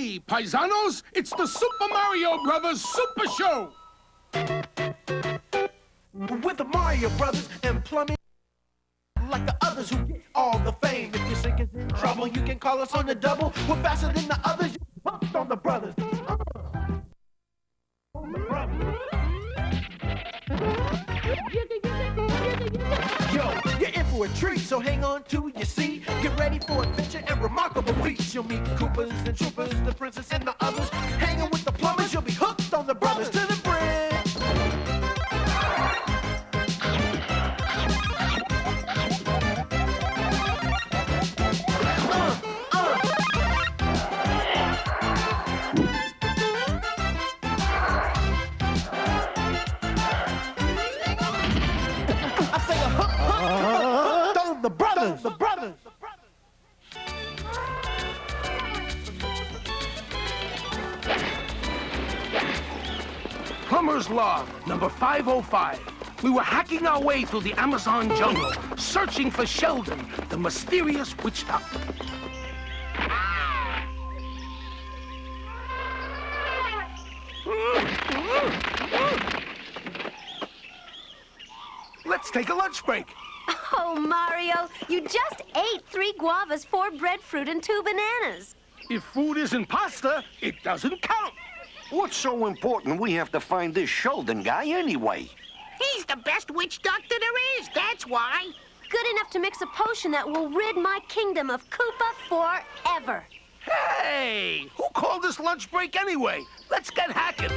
Hey, paisanos, it's the Super Mario Brothers Super Show. With the Mario Brothers and plumbing, like the others who get all the fame. If your sink is in trouble, you can call us on the double. We're faster than the others. You hooked on the brothers. On the brothers. Yo, you're in for a treat, so hang on to your seat. Get ready for adventure and remarkable feats. You'll meet Koopas and Troopers, the princess and the others. Hanging with the plumbers, you'll be hooked on the brothers to the bridge. The brothers, the brothers. Plumber's Log, number 505. We were hacking our way through the Amazon jungle, searching for Sheldon, the mysterious witch doctor. Let's take a lunch break. Oh, Mario, you just ate 3 guavas, 4 breadfruit, and 2 bananas. If food isn't pasta, it doesn't count. What's so important we have to find this Sheldon guy anyway? He's the best witch doctor there is, that's why. Good enough to mix a potion that will rid my kingdom of Koopa forever. Hey, who called this lunch break anyway? Let's get hacking.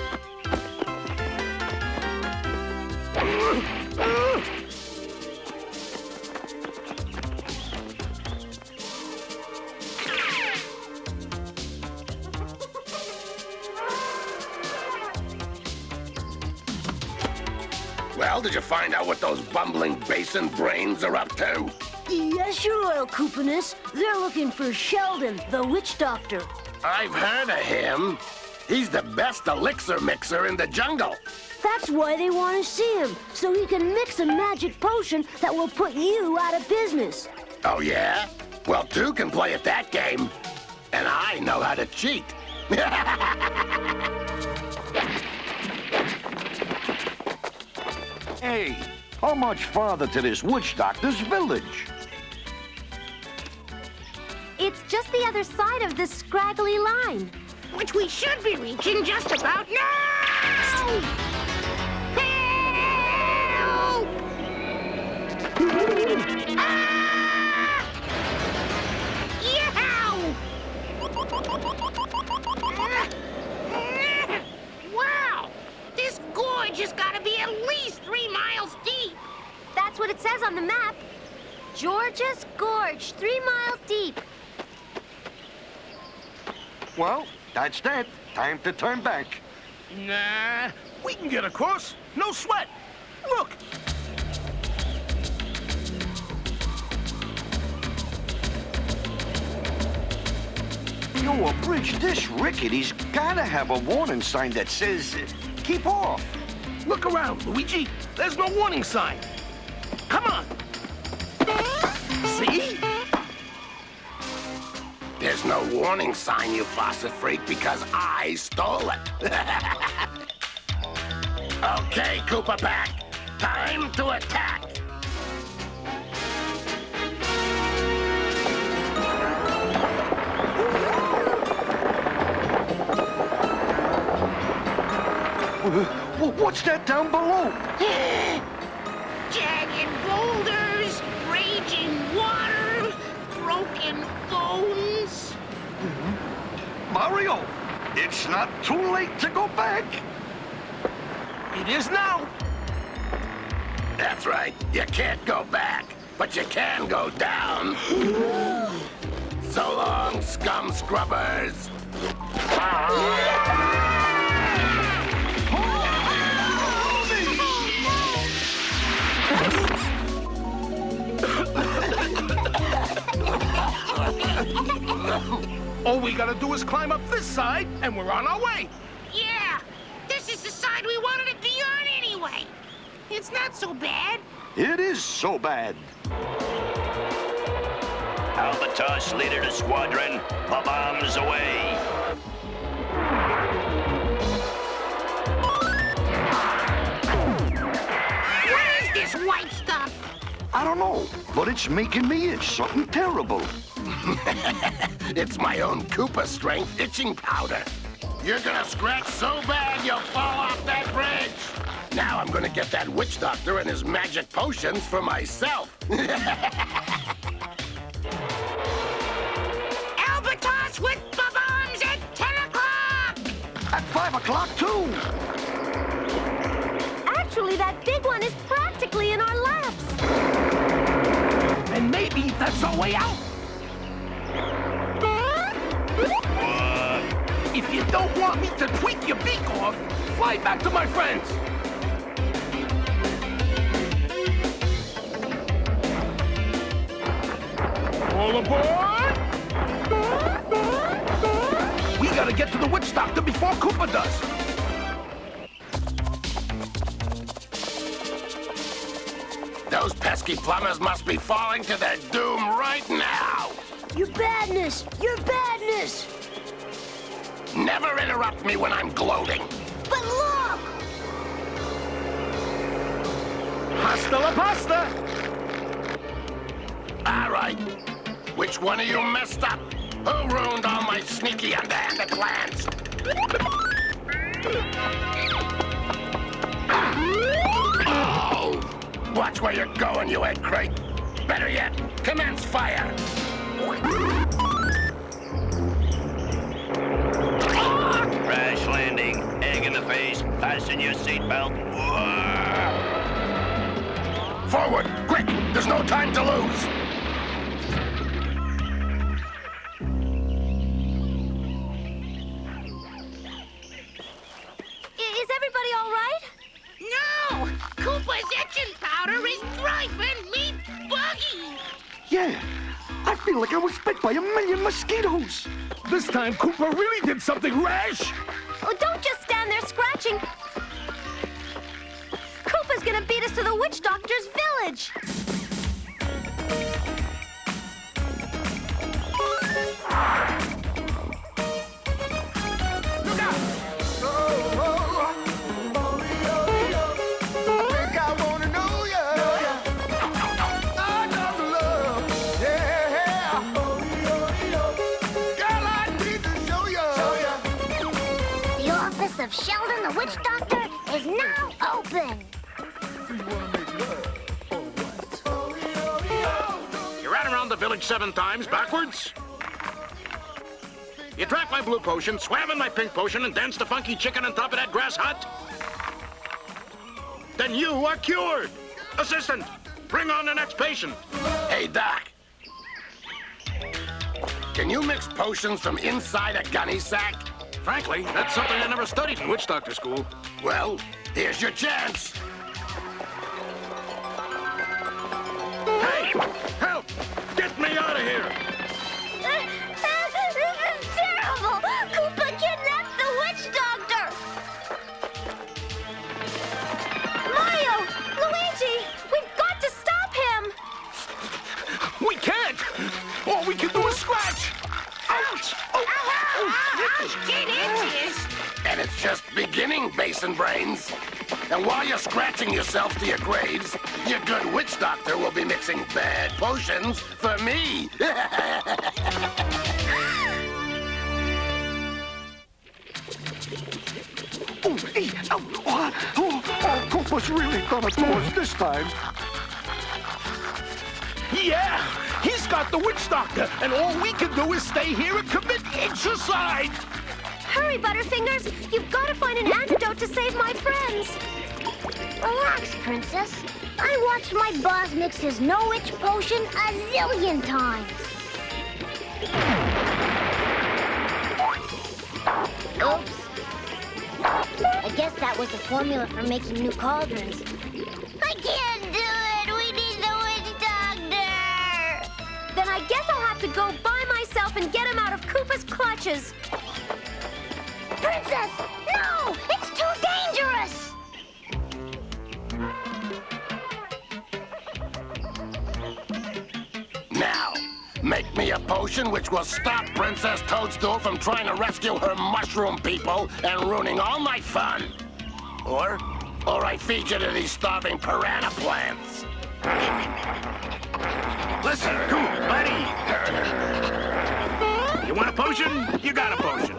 Well, did you find out what those bumbling basin brains are up to? Yes, Your Royal Koopaness. They're looking for Sheldon, the witch doctor. I've heard of him. He's the best elixir mixer in the jungle. That's why they want to see him, so he can mix a magic potion that will put you out of business. Oh, yeah? Well, 2 can play at that game. And I know how to cheat. Hey, how much farther to this witch doctor's village? It's just the other side of this scraggly line. Which we should be reaching just about now! Help! Ah! Yow! Wow! This gorge has got to be at least 3 miles deep. That's what it says on the map. George's Gorge, 3 miles deep. Well, that's that. Time to turn back. Nah, we can get across. No sweat. Look. You know, a bridge this rickety's gotta have a warning sign that says, keep off. Look around, Luigi. There's no warning sign. Come on. See? There's no warning sign, you faucet freak, because I stole it. Okay, Koopa Pack. Time to attack. What's that down below? Jagged boulders, raging water, broken bones. Mario, it's not too late to go back. It is now. That's right. You can't go back, but you can go down. So long, scum scrubbers. All we gotta do is climb up this side, and we're on our way. Yeah, this is the side we wanted to be on anyway. It's not so bad. It is so bad. Albatross, leader to squadron. The bomb's away. I don't know, but it's making me itch something terrible. It's my own Koopa strength itching powder. You're gonna scratch so bad you'll fall off that bridge. Now I'm gonna get that witch doctor and his magic potions for myself. Albatross with bombs at 10 o'clock! At 5 o'clock, too. Actually, that big one is practically in our laps. And maybe that's our way out. If you don't want me to tweak your beak off, fly back to my friends. All aboard! We gotta get to the witch doctor before Koopa does. Those pesky plumbers must be falling to their doom right now. Your badness! Your badness! Never interrupt me when I'm gloating. But look! Hasta la pasta! All right. Which one of you messed up? Who ruined all my sneaky underhanded plans? Oh! Watch where you're going, you egg crate. Better yet, commence fire. Crash landing. Egg in the face. Fasten your seatbelt. Forward, quick! There's no time to lose. Is everybody all right? No! Koopa's itching powder is driving me buggy! Yeah, I feel like I was bit by 1,000,000 mosquitoes. This time, Koopa really did something rash. Oh, don't just stand there scratching. Koopa's gonna beat us to the witch doctor's village. Look out! The office of Sheldon the Witch Doctor is now open. You ran around the village 7 times backwards? You drank my blue potion, swam in my pink potion, and danced a funky chicken on top of that grass hut? Then you are cured! Assistant, bring on the next patient. Hey, Doc. Can you mix potions from inside a gunny sack? Frankly, that's something I never studied in witch doctor school. Well, here's your chance. Hey, help! Get me out of here! This is terrible! Koopa kidnapped the witch doctor! Mario! Luigi! We've got to stop him! We can't! All we can do is scratch! Ouch! It itches! And it's just beginning, Basin Brains. And while you're scratching yourself to your graves, your good witch doctor will be mixing bad potions for me. Oh, hey, Koopa's really done it to us this time. Yeah! He's got the witch doctor, and all we can do is stay here and commit exercise! Hurry, Butterfingers! You've got to find an antidote to save my friends! Relax, Princess. I watched my boss mix his no-itch potion a zillion times. Oops. I guess that was the formula for making new cauldrons. I can't do it! We need the witch doctor! Then I guess I'll have to go by myself and get him out of Koopa's clutches. Princess! No! It's too dangerous! Now, make me a potion which will stop Princess Toadstool from trying to rescue her mushroom people and ruining all my fun. Or I feed you to these starving piranha plants. Listen, come on, buddy. You want a potion? You got a potion.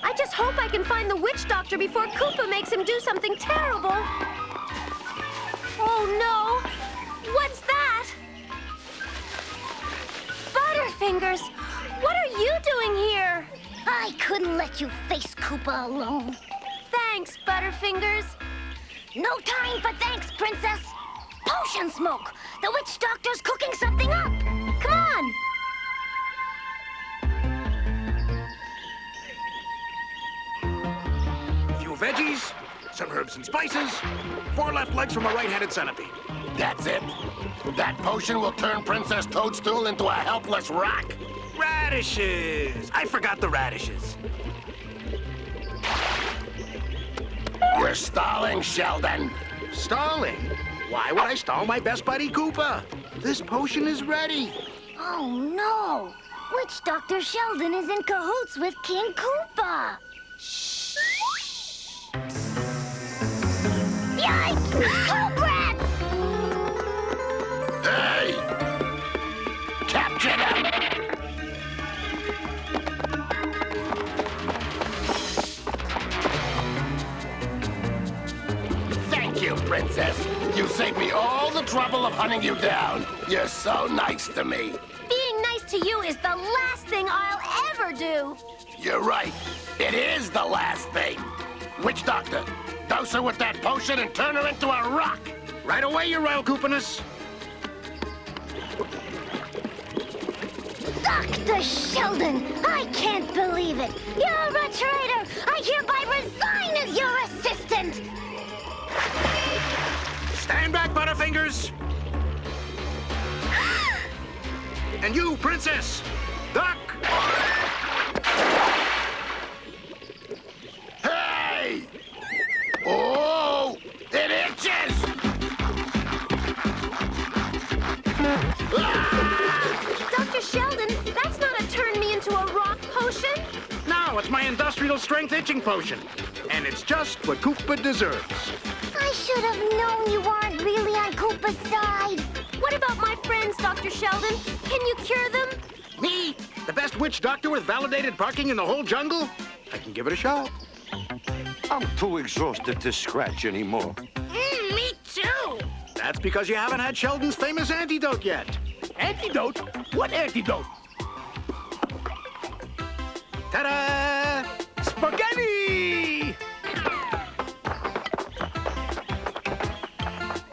I just hope I can find the witch doctor before Koopa makes him do something terrible. Oh, no. What's that? Butterfingers, what are you doing here? I couldn't let you face Koopa alone. Thanks, Butterfingers. No time for thanks, Princess. Potion smoke! The witch doctor's cooking something up! Come on. A few veggies, some herbs and spices, 4 left legs from a right-handed centipede. That's it. That potion will turn Princess Toadstool into a helpless rock. Radishes! I forgot the radishes. You're stalling, Sheldon. Stalling? Why would I stall my best buddy Koopa? This potion is ready. Oh, no! Witch Dr. Sheldon is in cahoots with King Koopa! Yikes! Congrats! Hey! Capture them! Thank you, Princess. You saved me all the trouble of hunting you down. You're so nice to me. Being nice to you is the last thing I'll ever do. You're right. It is the last thing. Witch Doctor, dose her with that potion and turn her into a rock. Right away, your royal Koopaness. Dr. Sheldon, I can't believe it! You're a traitor! I hereby resign as your assistant! Stand back, Butterfingers. And you, Princess, duck. Hey! Oh! It itches! Dr. Sheldon, that's not a turn me into a rock potion. No, it's my industrial strength itching potion. And it's just what Koopa deserves. I should have known you weren't really on Koopa's side. What about my friends, Dr. Sheldon? Can you cure them? Me? The best witch doctor with validated parking in the whole jungle? I can give it a shot. I'm too exhausted to scratch anymore. Me too. That's because you haven't had Sheldon's famous antidote yet. Antidote? What antidote? Ta-da! Spaghetti!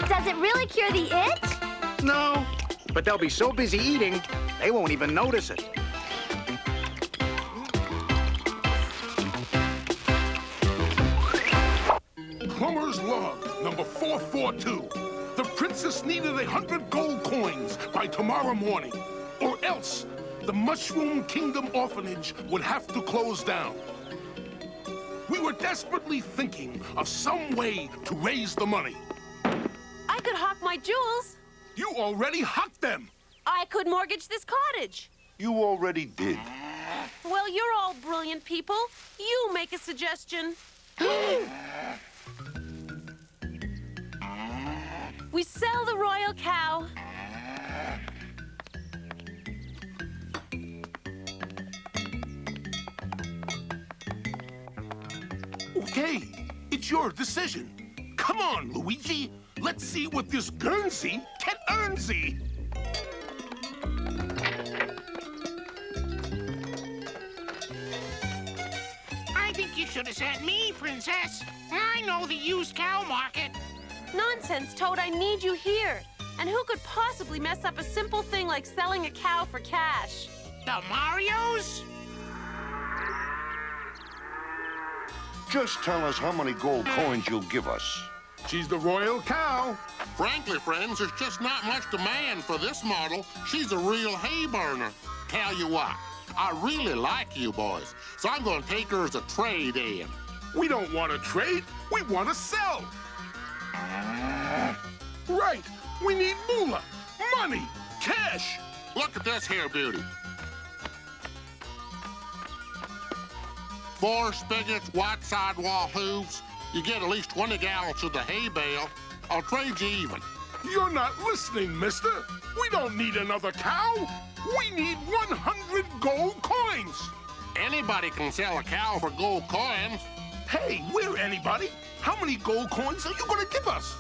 Does it really cure the itch? No, but they'll be so busy eating, they won't even notice it. Plumber's log, number 442. The princess needed 100 gold coins by tomorrow morning, or else the Mushroom Kingdom orphanage would have to close down. We were desperately thinking of some way to raise the money. I could hawk my jewels. You already hocked them. I could mortgage this cottage. You already did. Well, you're all brilliant people. You make a suggestion. We sell the royal cow. Okay, it's your decision. Come on, Luigi. Let's see what this Guernsey can earnsey. I think you should have sent me, Princess. I know the used cow market. Nonsense, Toad. I need you here. And who could possibly mess up a simple thing like selling a cow for cash? The Marios? Just tell us how many gold coins you'll give us. She's the royal cow. Frankly, friends, there's just not much demand for this model. She's a real hay burner. Tell you what, I really like you boys, so I'm going to take her as a trade-in. We don't want to trade. We want to sell. Right. We need moolah, money, cash. Look at this here beauty. 4 spigots, white sidewall hooves. You get at least 20 gallons of the hay bale. I'll trade you even. You're not listening, mister. We don't need another cow. We need 100 gold coins. Anybody can sell a cow for gold coins. Hey, we're anybody. How many gold coins are you going to give us?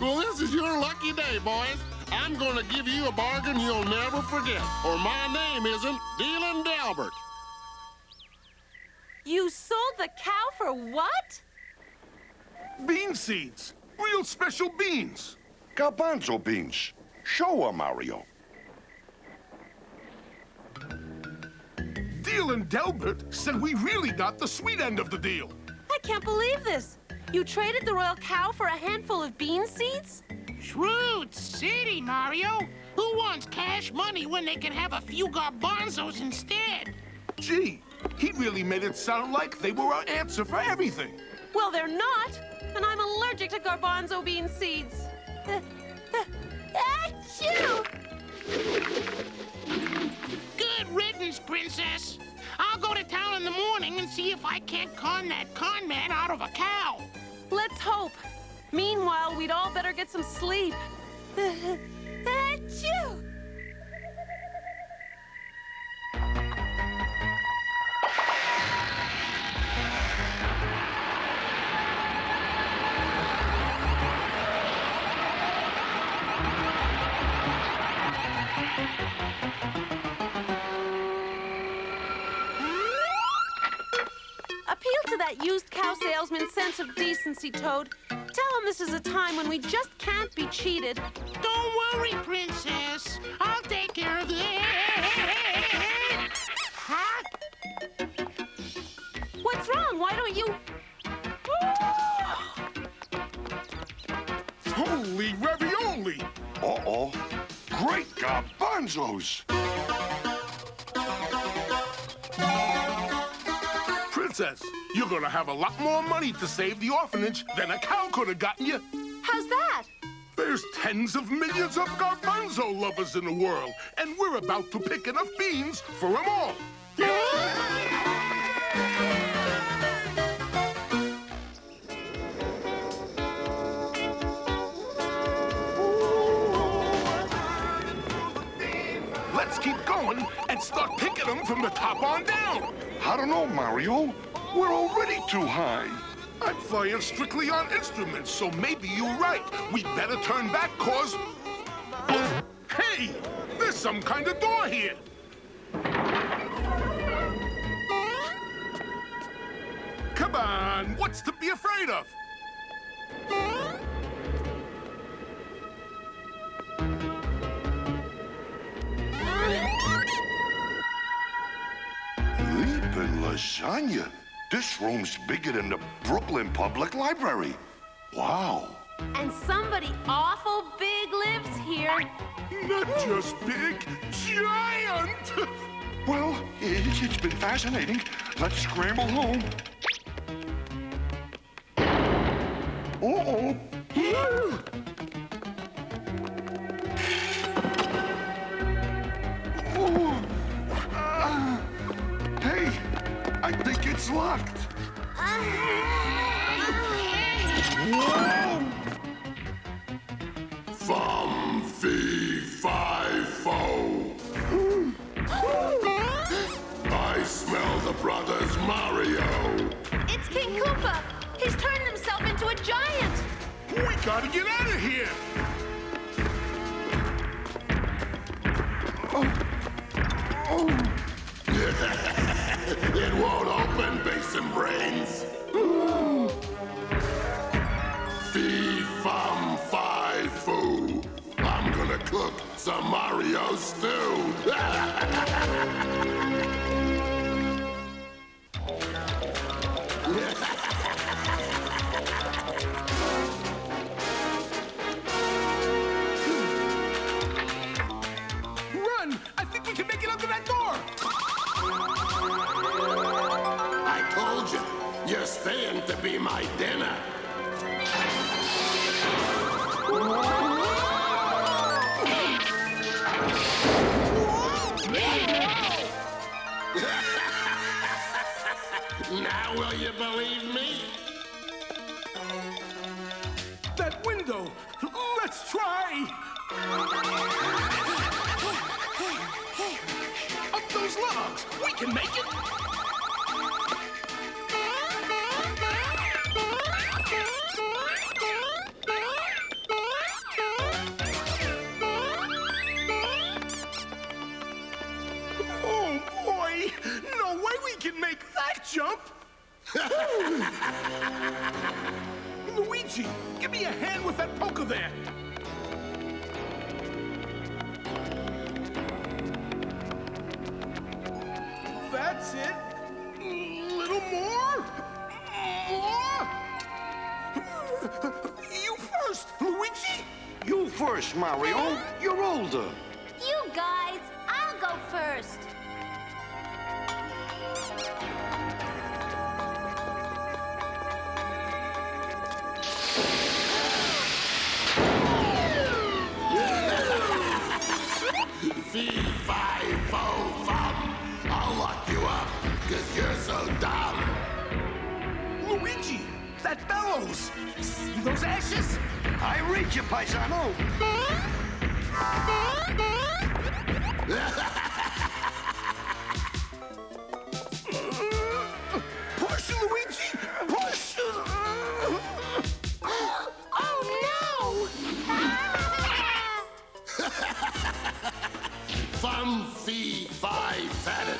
Well, this is your lucky day, boys. I'm going to give you a bargain you'll never forget, or my name isn't Dealin' Delbert. You sold the cow for what? Bean seeds. Real special beans. Garbanzo beans. Show her, Mario. Dealin' Delbert said we really got the sweet end of the deal. I can't believe this. You traded the royal cow for a handful of bean seeds? Shrewd city, Mario. Who wants cash money when they can have a few garbanzos instead? Gee, he really made it sound like they were our answer for everything. Well, they're not, and I'm allergic to garbanzo bean seeds. Achoo! Good riddance, Princess. I'll go to town in the morning and see if I can't con that con man out of a cow. Let's hope. Meanwhile, we'd all better get some sleep. Achoo! Appeal to that used cow salesman's sense of decency, Toad. Tell him this is a time when we just can't be cheated. Don't worry, Princess. I'll take care of it. Huh? What's wrong? Why don't you... Holy ravioli! Uh-oh. Great garbanzos! Princess, you're gonna have a lot more money to save the orphanage than a cow could have gotten you. How's that? There's tens of millions of garbanzo lovers in the world, and we're about to pick enough beans for them all. Let's keep going and start picking them from the top on down. I don't know, Mario. We're already too high. I'm flying strictly on instruments, so maybe you're right. We better turn back, cause... Oh, hey! There's some kind of door here. Come on, what's to be afraid of? Leaping lasagna. This room's bigger than the Brooklyn Public Library. Wow. And somebody awful big lives here. Not just big, giant! Well, it's been fascinating. Let's scramble home. Uh-oh. Hey, I think it's locked. Whoa! Fum, fee, fi, fo. I smell the brothers Mario. It's King Koopa. He's turned himself into a giant. We gotta get out of here. It won't open, Basin Brains. Fee, fum, fi, foo. I'm gonna cook some Mario stew. boy! Up those logs! We can make it! Oh, boy! No way we can make that jump! Luigi, give me a hand with that poker there. That's it. Little more. More. You first, Luigi. You first, Mario. You're older. You guys, I'll go first. Fee, fi, fo, fum. I'll lock you up, because you're so dumb. Luigi, that bellows. See those ashes? I read you, paisano. Push, Luigi! Push! Oh, Fum, fee, fi, fat it.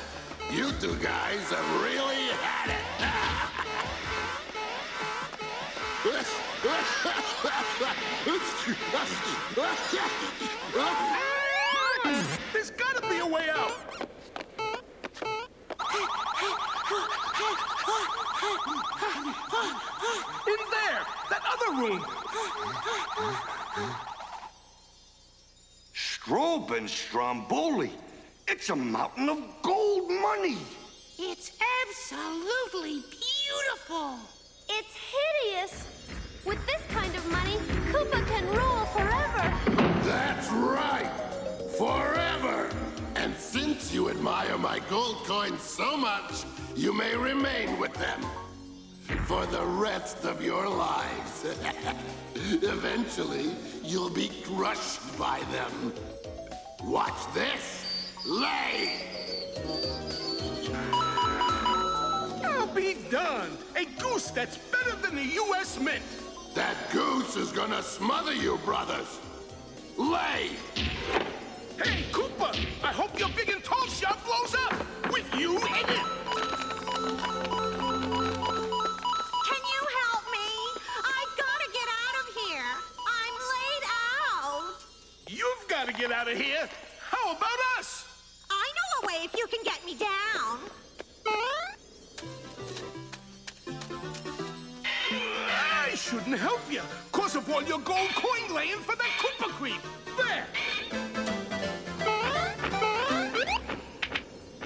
You two guys have really had it. There's gotta be a way out. In there! That other room! Strobe and Stromboli. It's a mountain of gold money. It's absolutely beautiful. it's hideous. With this kind of money, Koopa can rule forever. That's right. Forever. And since you admire my gold coins so much, you may remain with them for the rest of your lives. Eventually, you'll be crushed by them. Watch this. Lay! I'll be done. A goose that's better than the U.S. Mint. That goose is gonna smother you, brothers. Lay! Hey, Koopa! I hope your big and tall shop blows up with you in it. Can you help me? I've got to get out of here. I'm laid out. You've got to get out of here. How about us? I know a way if you can get me down. I shouldn't help you, cause of all your gold coin laying for that Koopa creep. There.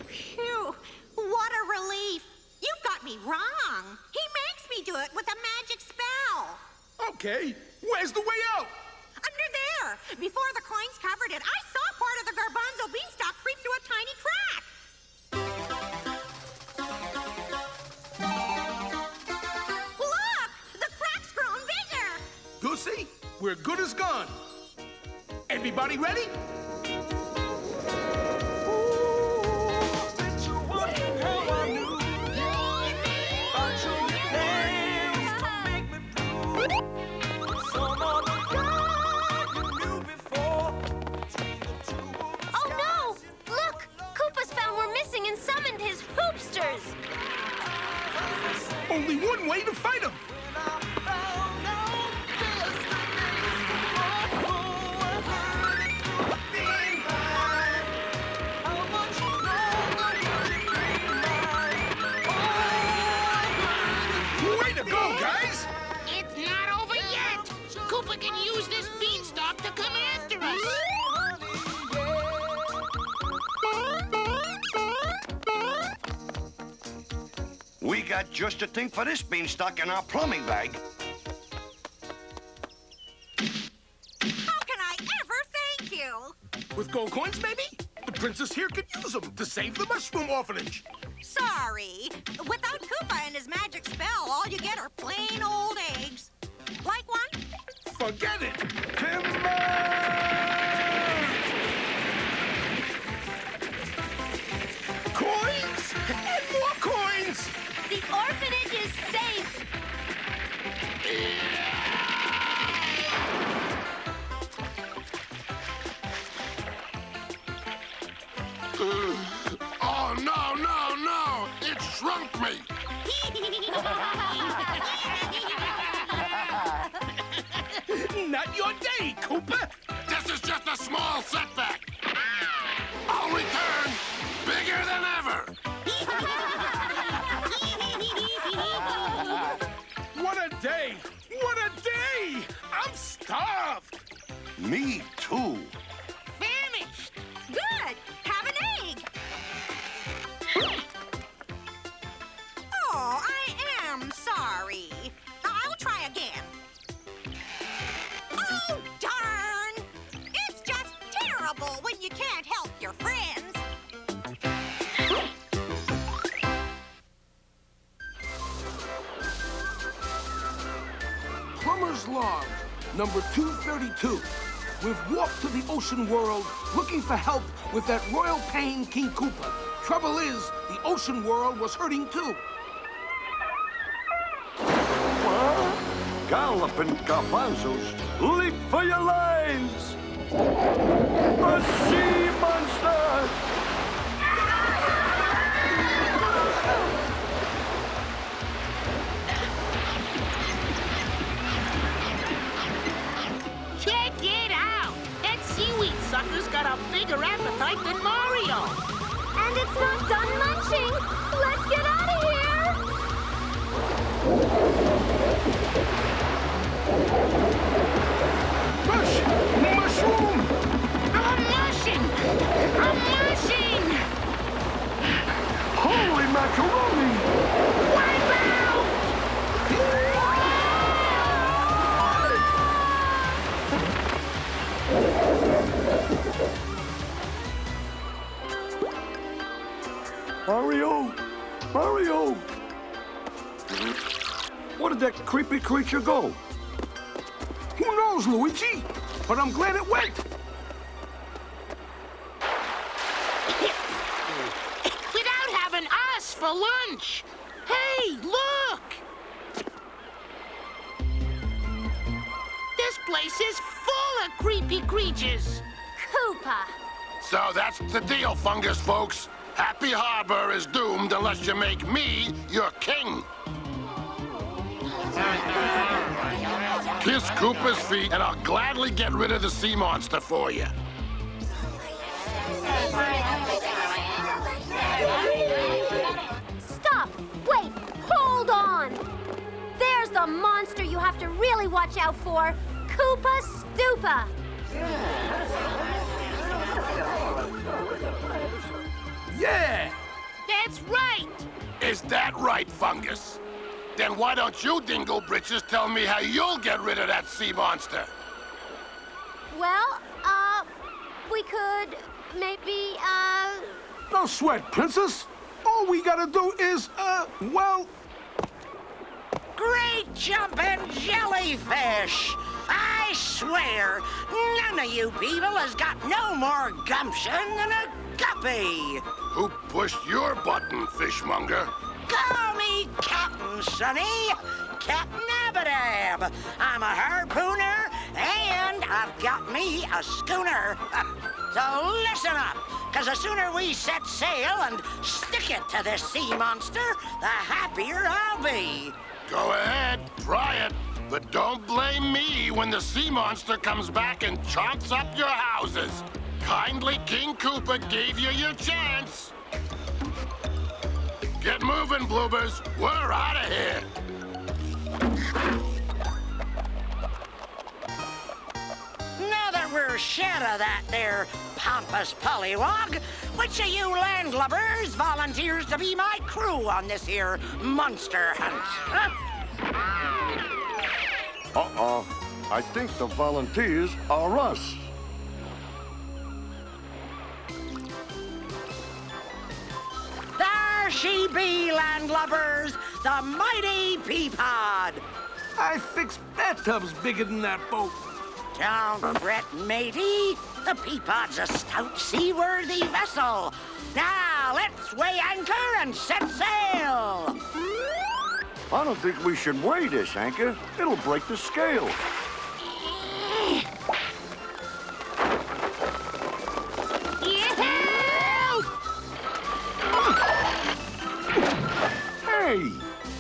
Phew, what a relief. You've got me wrong. He makes me do it with a magic spell. Okay, where's the way out? Under there. Before the coins covered it, I saw part of the garbanzo beanstalk creep through a tiny crack. Look! The crack's grown bigger. Goosey, we're good as gone. Everybody ready? Oh no! Look! Koopa's found we're missing and summoned his hoopsters. Only one way to fight him. Way to go, guys! It's not over yet. Koopa can use this beanstalk to come after us. We got just a thing for this beanstalk in our plumbing bag. How can I ever thank you? With gold coins, maybe? The princess here could use them to save the mushroom orphanage. Sorry. Without Koopa and his magic spell, all you get are plain old eggs. Like one? Forget it! Timber! Oh, no, no, no! It shrunk me! Not your day, Cooper. This is just a small setback. I'll return bigger than ever. What a day! What a day! I'm starved. Me too. Famished. Good. Have an egg. Oh, I am sorry. I'll try again. Oh, darn! It's just terrible when you can't help your friends. Plumber's Log, number 232. We've walked to the ocean world looking for help with that royal pain, King Koopa. Trouble is, the ocean world was hurting too. Galloping garbanzos, leap for your lives! A sea monster! Check it out! That seaweed sucker's got a bigger appetite than Mario! And it's not done munching. Let's get out of here. Mushroom! I'm mushing! I'm mushing! Holy macaroni! Wipe out! Mario! Mario! Where did that creepy creature go? Who knows, Luigi? But I'm glad it went. Without having us for lunch! Hey, look! This place is full of creepy creatures! Koopa. So that's the deal, Fungus folks. Happy Harbor is doomed unless you make me your king. Kiss Koopa's feet, and I'll gladly get rid of the sea monster for you. Stop. Wait. Hold on. There's the monster you have to really watch out for. Koopa Stoopa. Yeah! That's right! Is that right, Fungus? Then why don't you, Dingle Britches, tell me how you'll get rid of that sea monster? Well, we could maybe, No sweat, Princess. All we gotta do is, well... Great jumping jellyfish! I swear, none of you people has got no more gumption than a guppy. Who pushed your button, fishmonger? Call me Captain, Sonny. Captain Abadab. I'm a harpooner, and I've got me a schooner. So listen up, because the sooner we set sail and stick it to this sea monster, the happier I'll be. Go ahead, try it. But don't blame me when the sea monster comes back and chomps up your houses. Kindly King Koopa gave you your chance. Get moving, Bloopers. We're out of here. Now that we're shed of that there pompous pollywog, which of you landlubbers volunteers to be my crew on this here monster hunt? Uh-uh. I think the volunteers are us. There she be, landlubbers, the mighty Peapod. I fixed bathtubs bigger than that boat. Don't fret, matey. The Peapod's a stout, seaworthy vessel. Now, let's weigh anchor and set sail. I don't think we should weigh this, Anchor. It'll break the scale. Hey!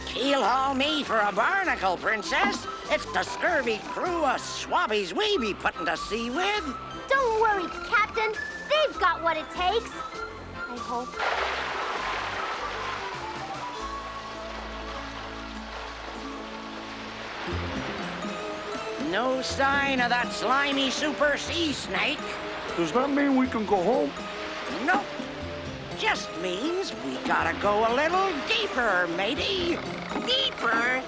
Keel haul me for a barnacle, Princess. It's the scurvy crew of swabbies we be putting to sea with. Don't worry, Captain. They've got what it takes. I hope. No sign of that slimy super sea snake. Does that mean we can go home? Nope. Just means we gotta go a little deeper, matey. Deeper?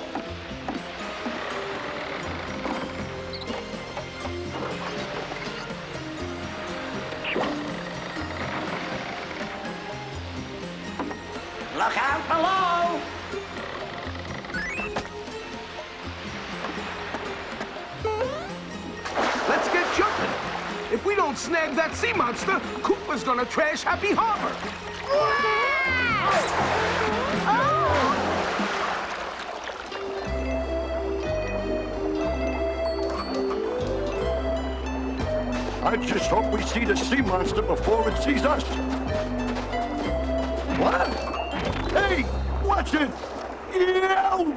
Look out below! Let's get jumping. If we don't snag that sea monster, Koopa's gonna trash Happy Harbor. I just hope we see the sea monster before it sees us. What? Hey, watch it! Ew!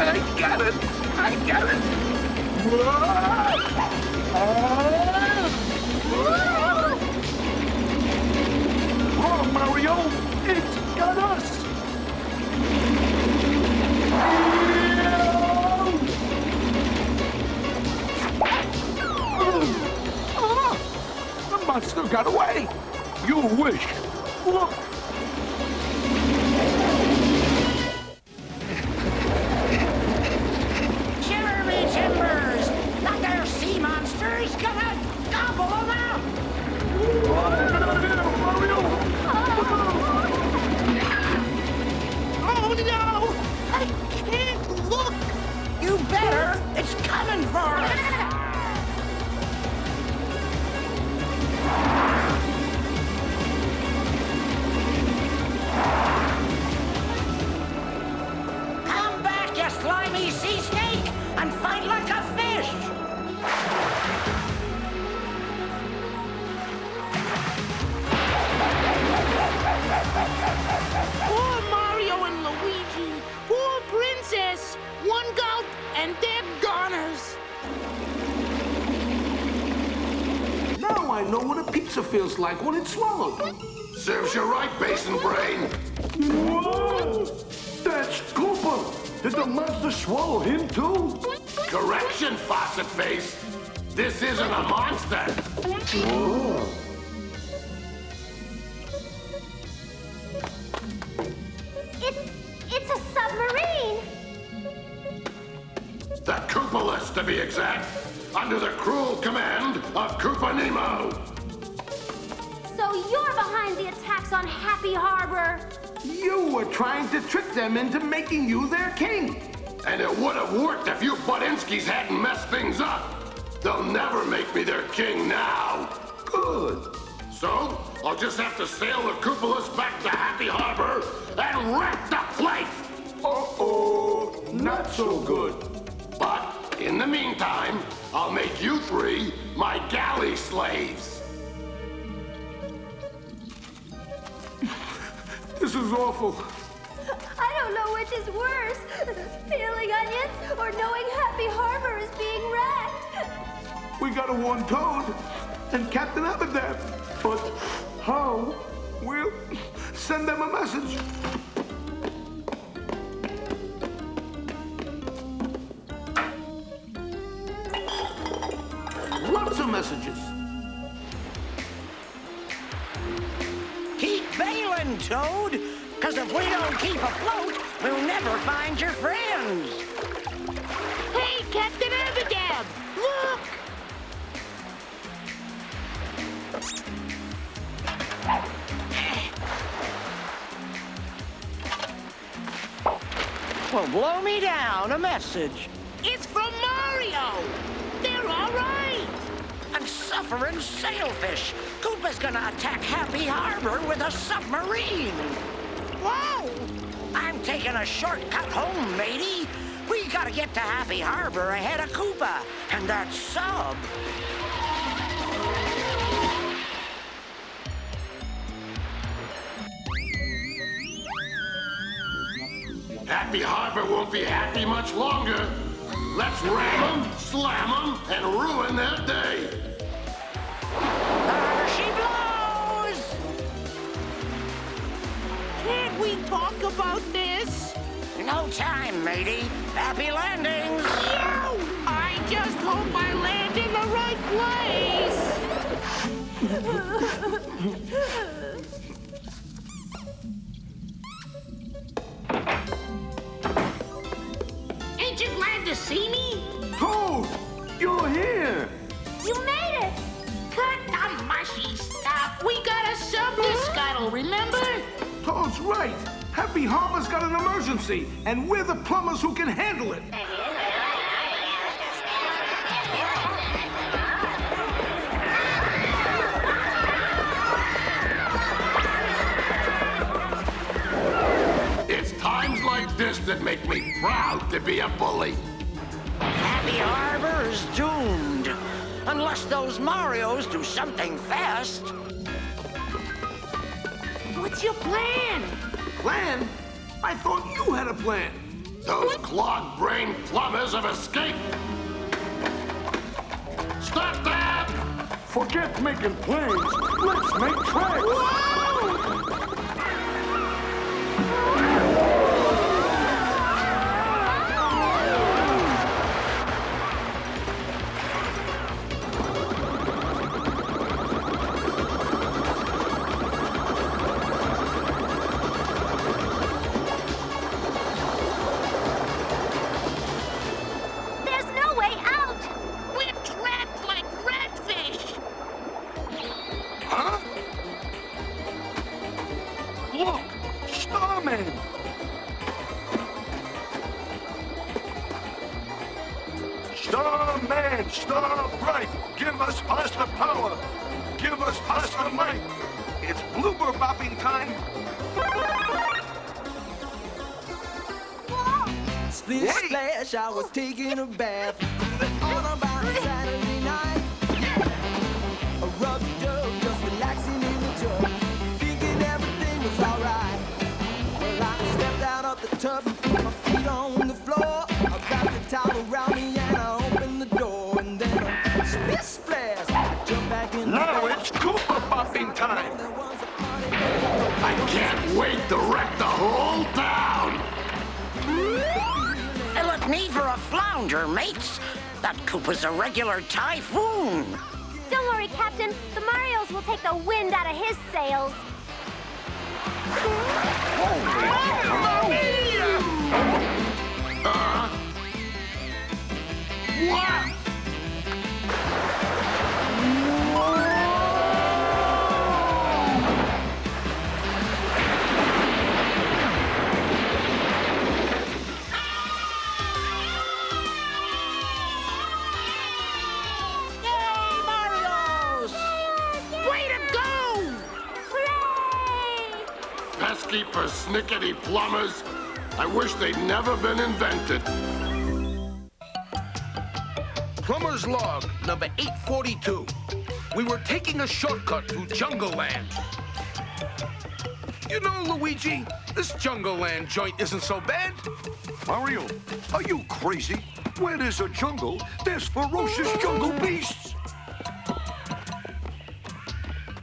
I got it! I got it! Wrong, Mario! It's got us! The monster got away! You wish! Look! Shiver me timbers! That there sea monster's gonna gobble them up! Oh, no! I can't look! You better! It's coming for us! Come back, you slimy sea snake, and fight like a fish! Poor Mario and Luigi! Poor Princess! One gulp, and they're goners! Now I know what a pizza feels like when it's swallowed. Serves you right, Basin Brain. Whoa! That's Koopa! Did the monster swallow him too? Correction, Faucet Face. This isn't a monster. Oh. It's a submarine. The Koopalus, to be exact. Under the cruel command of Koopa Nemo. So you're behind the attacks on Happy Harbor. You were trying to trick them into making you their king. And it would have worked if you Butinskis hadn't messed things up. They'll never make me their king now. Good. So, I'll just have to sail the Koopalus back to Happy Harbor and wreck the place. Uh-oh, not so good. But, in the meantime, I'll make you three my galley slaves. This is awful. I don't know which is worse, peeling onions or knowing Happy Harbor is being wrecked. We gotta warn Toad and Captain Abadab. But how? We'll send them a message. Lots of messages. Keep bailing, Toad, because if we don't keep afloat, we'll never find your friends. Hey, Captain Abadab! Look! Well, blow me down a message. It's from Mario! They're all right! And so suffering sailfish. Koopa's gonna attack Happy Harbor with a submarine. Whoa! I'm taking a shortcut home, matey. We gotta get to Happy Harbor ahead of Koopa and that sub. Happy Harbor won't be happy much longer. Let's ram them, slam them, and ruin their day. There she blows! Can't we talk about this? No time, matey. Happy landings! Yow! I just hope I land in the right place! Ain't you glad to see me? Toad, you're here. You made it! Cut the mushy stuff. We got a sub to scuttle, remember? Toad's right. Happy Harbor's got an emergency, and we're the plumbers who can handle it. It's times like this that make me proud to be a bully. Happy Harbor is doomed. Unless those Marios do something fast. What's your plan? Plan? I thought you had a plan. Those clog-brained plumbers have escaped. Stop that! Forget making plans. Let's make tracks. There's no way out! We're trapped like redfish. Huh? Look, Starman! Starman, star bright, give us pasta power, give us pasta might. It's blooper bopping time. Splish splash, I was taking a bath on about Saturday night. A rub-dub, just relaxing in the tub, thinking everything was alright. Well, I stepped out of the tub, put my feet on the floor. I wrapped the towel around me and I opened the door. And then a splish splash, I jumped back in the Now bath. it's Cooper bopping time. There was a party. I can't wait to wreck the whole town! They look me for a flounder, mates. That Koopa's a regular typhoon. Don't worry, Captain. The Marios will take the wind out of his sails. What? Yay, Marios! Way to go! Hooray! Pesky persnickety plumbers. I wish they'd never been invented. Plumber's log, number 842. We were taking a shortcut through Jungle Land. You know, Luigi, this Jungle Land joint isn't so bad. Mario, are you crazy? Where there's a jungle, there's ferocious jungle beasts.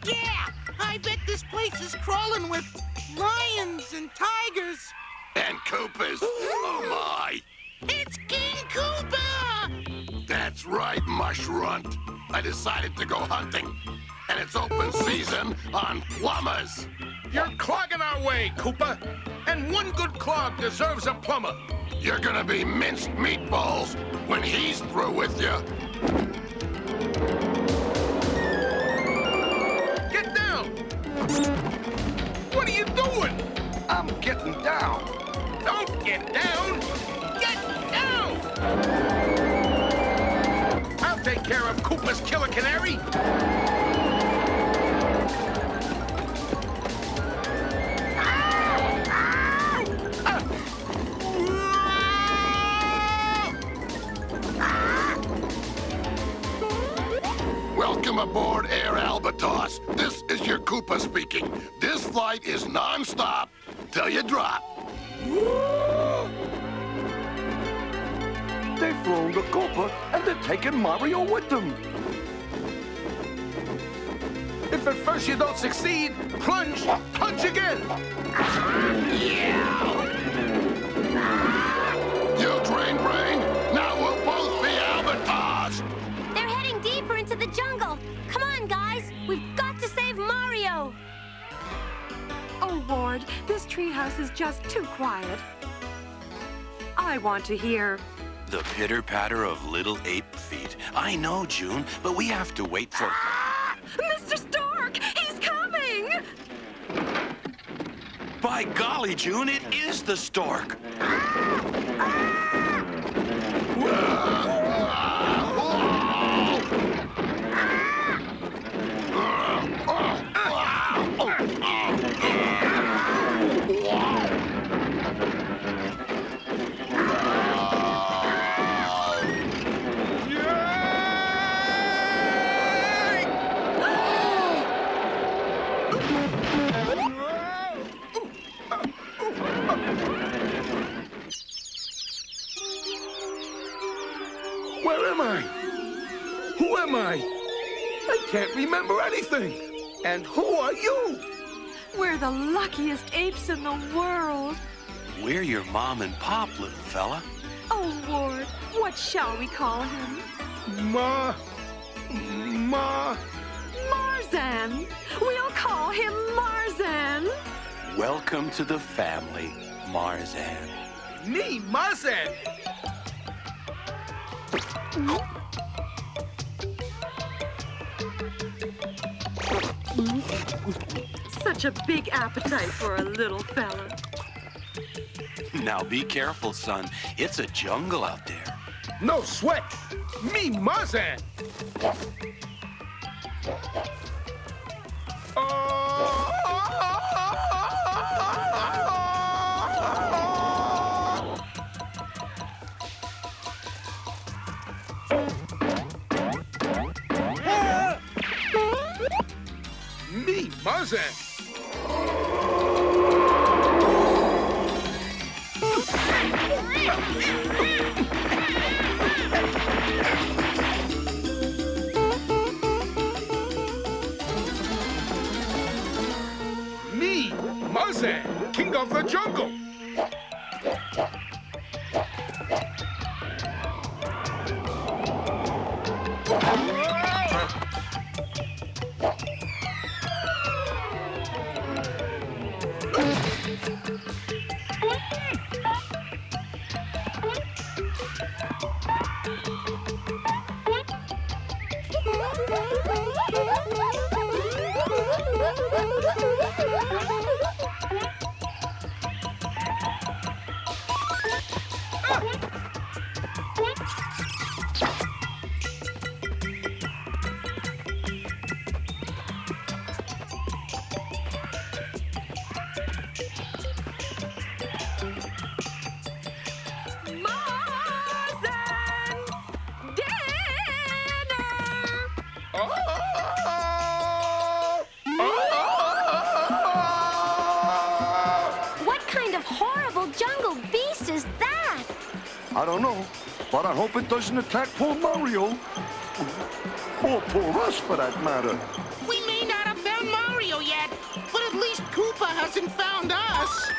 Yeah, I bet this place is crawling with lions and tigers. And Coopers. Oh, my. It's King Koopa! That's right, Mushrunt. I decided to go hunting. And it's open season on plumbers. You're clogging our way, Koopa. And one good clog deserves a plumber. You're gonna be minced meatballs when he's through with you. Get down! What are you doing? I'm getting down. Don't get down! Get down! I'll take care of Koopa's killer canary. Welcome aboard Air Albatross. This is your Koopa speaking. This flight is non-stop till you drop. They've flown the Koopa and they're taking Mario with them. If at first you don't succeed, plunge again. You train brain, now we'll both be Albatross. They're heading deeper into the jungle. Come on, guys. We've got to save Mario. Oh, Ward, this treehouse is just too quiet. I want to hear... The pitter-patter of little ape feet. I know, June, but we have to wait for... Mr. Stork! He's coming! By golly, June, it is the stork. Where am I? Who am I? I can't remember anything. And who are you? We're the luckiest apes in the world. We're your mom and pop, little fella. Oh, Ward, what shall we call him? Marzan. We'll call him Marzan. Welcome to the family, Marzan. Me, Marzan. Such a big appetite for a little fella. Now be careful, son. It's a jungle out there. No sweat. Me, Marzan. Me, Marzan. Me, Marzan, king of the jungle. What kind of horrible jungle beast is that? I don't know, but I hope it doesn't attack poor Mario. Or poor us, for that matter. We may not have found Mario yet, but at least Koopa hasn't found us.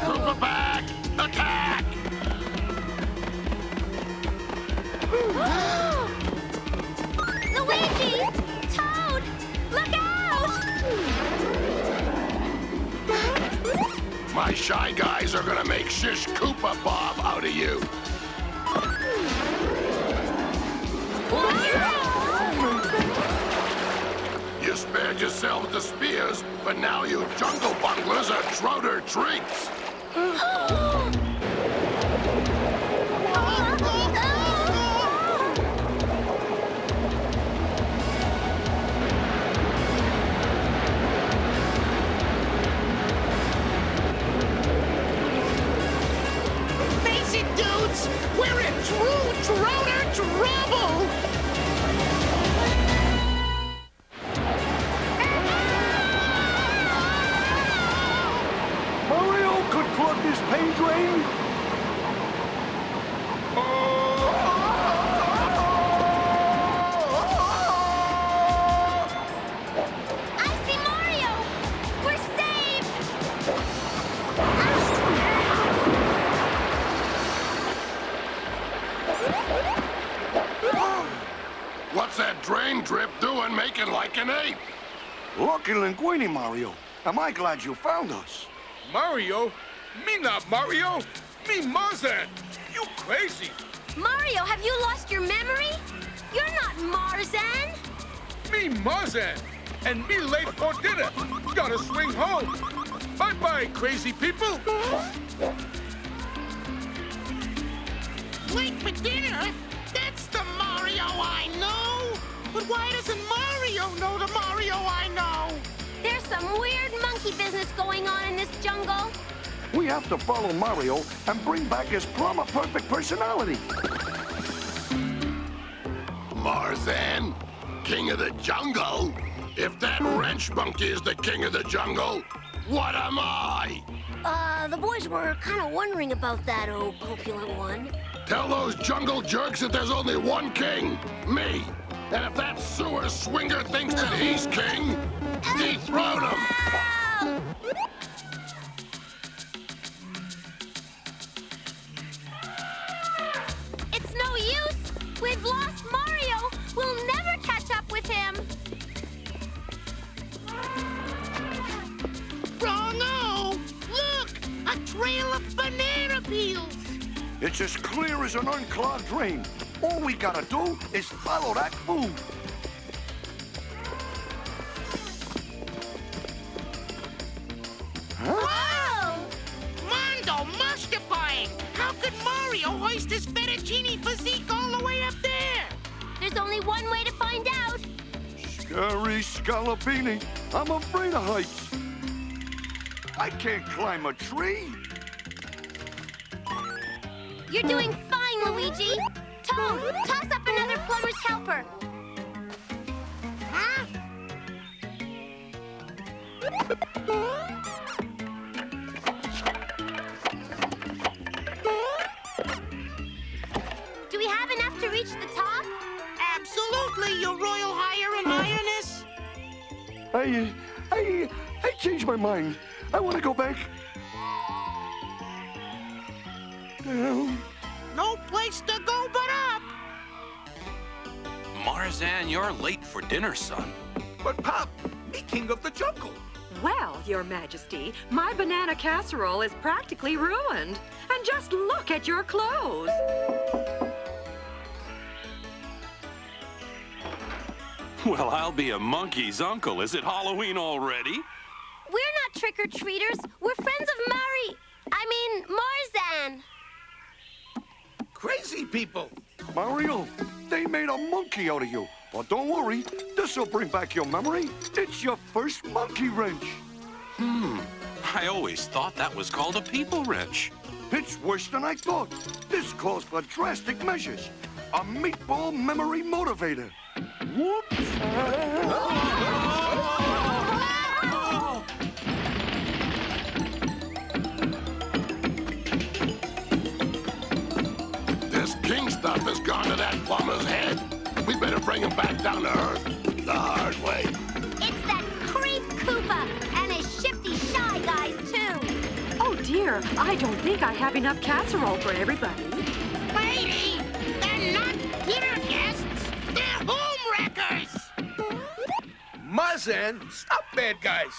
Koopa back! Attack! Luigi! Toad! Look out! My shy guys are gonna make shish Koopa Bob out of you. You spared yourselves the spears, but now you jungle bunglers are Trotter treats. freaking ape! Lucky linguini, Mario. Am I glad you found us? Mario? Me not Mario. Me Marzan. You crazy. Mario, have you lost your memory? You're not Marzan. Me Marzan. And me late for dinner. Gotta swing home. Bye-bye, crazy people. Late for dinner? That's the Mario I know. But why doesn't Mario know the Mario I know? There's some weird monkey business going on in this jungle. We have to follow Mario and bring back his plumber-perfect personality. Marzan, king of the jungle? If that wrench monkey is the king of the jungle, what am I? The boys were kind of wondering about that, oh opulent one. Tell those jungle jerks that there's only one king, me. And if that sewer swinger thinks that he's king, dethrone him. It's no use. We've lost Mario. We'll never catch up with him. Wrong-o! Look! A trail of banana peels! It's as clear as an unclogged drain. All we gotta do is follow that food. Whoa! Mondo, mystifying! How could Mario hoist his fettuccine physique all the way up there? There's only one way to find out. Scary Scalabini. I'm afraid of heights. I can't climb a tree. You're doing fine, Luigi. Toad, toss up another plumber's helper. Huh? Do we have enough to reach the top? Absolutely, your royal higher and highness. I changed my mind. I want to go back. No place to go but up. Marzan, you're late for dinner, son. But Pop, me king of the jungle. Well, Your Majesty, my banana casserole is practically ruined. And just look at your clothes. Well, I'll be a monkey's uncle. Is it Halloween already? We're not trick-or-treaters. We're friends of Marzan. Crazy people. Mario, they made a monkey out of you. But don't worry, this'll bring back your memory. It's your first monkey wrench. I always thought that was called a people wrench. It's worse than I thought. This calls for drastic measures. A meatball memory motivator. Whoops. This king stuff has gone to that plumber's head. We better bring him back down to earth the hard way. It's that creep Koopa and his shifty shy guys, too. Oh, dear. I don't think I have enough casserole for everybody. Lady, they're not dinner guests. They're home wreckers. Marzan, stop bad guys.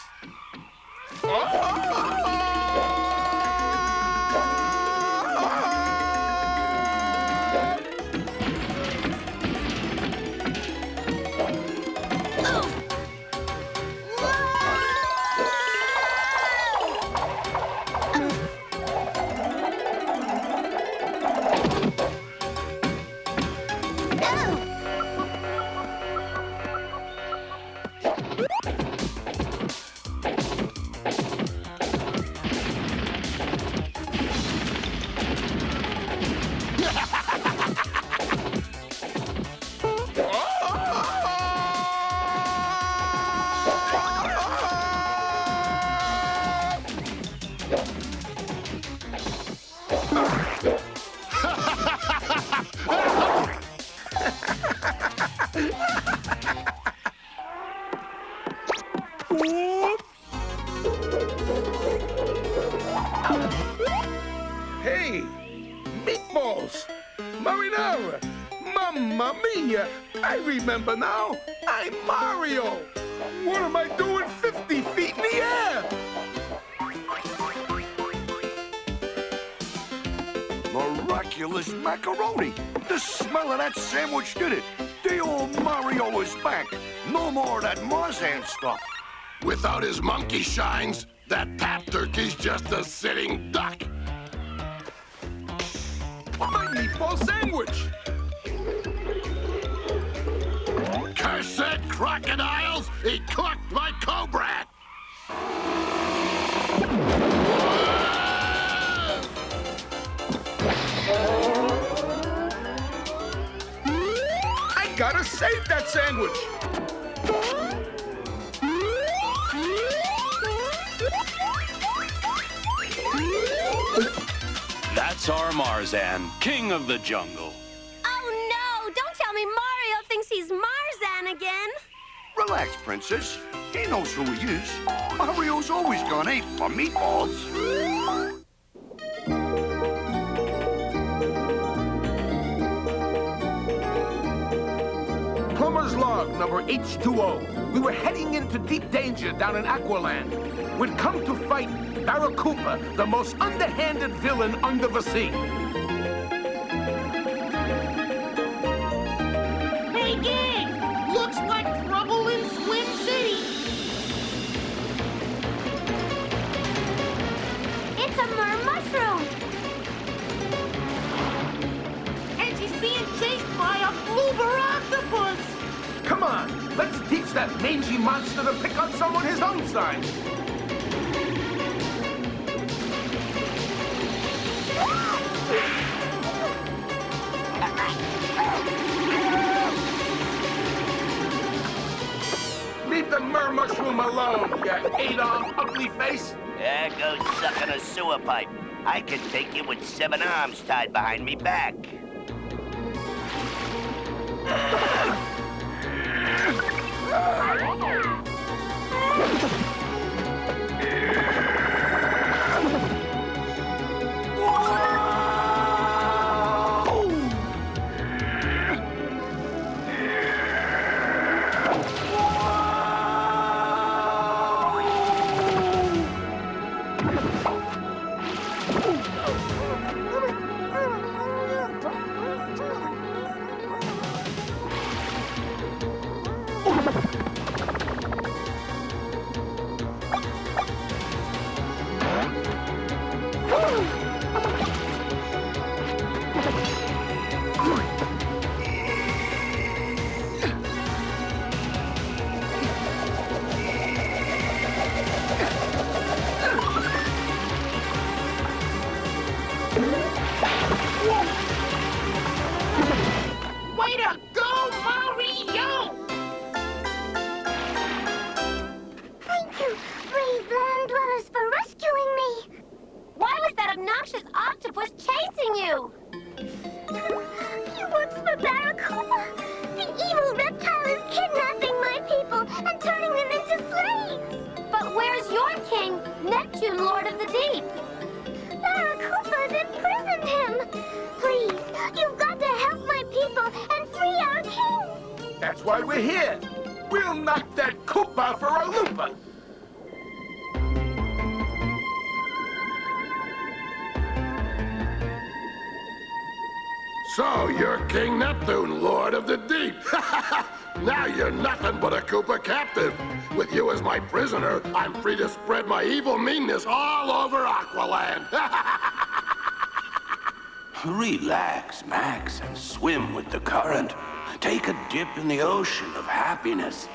Hey, meatballs, marinara, mamma mia, I remember now. I'm Mario. What am I doing 50 feet in the air? Miraculous macaroni! The smell of that sandwich did it. The old Mario is back. No more of that Marzan stuff. Without his monkey shines, that tap turkey's just a sitting duck. My meatball sandwich! Cursed crocodiles! He cooked my cobra! I gotta save that sandwich! That's our Marzan, king of the jungle. Oh, no! Don't tell me Mario thinks he's Marzan again. Relax, Princess. He knows who he is. Mario's always gone ape for meatballs. Plumber's log, number H2O. We were heading into deep danger down in Aqualand. We'd come to fight Barracuda, the most underhanded villain under the sea. Hey, gang! Looks like trouble in Swim City. It's a mushroom. And she's being chased by a bloober octopus. Come on, let's teach that mangy monster to pick on someone his own size. Leave the mushroom alone, you eight-armed ugly face. There goes sucking a sewer pipe. I can take you with 7 arms tied behind me back. Way to go, Mario! Thank you, brave land dwellers, for rescuing me. Why was that obnoxious octopus chasing you? He works for Barracuda. The evil reptile is kidnapping my people and turning them into slaves. But where's your king, Neptune, Lord of the Deep? Barracuda's imprisoned him. Please, you've got to help my people and free our king. That's why we're here. We'll knock that Koopa for a looper. So you're King Neptune, Lord of the Deep. Now you're nothing but a Koopa captive. With you as my prisoner, I'm free to spread my evil meanness all over Aqualand. Relax, Max, and swim with the current. Take a dip in the ocean of happiness.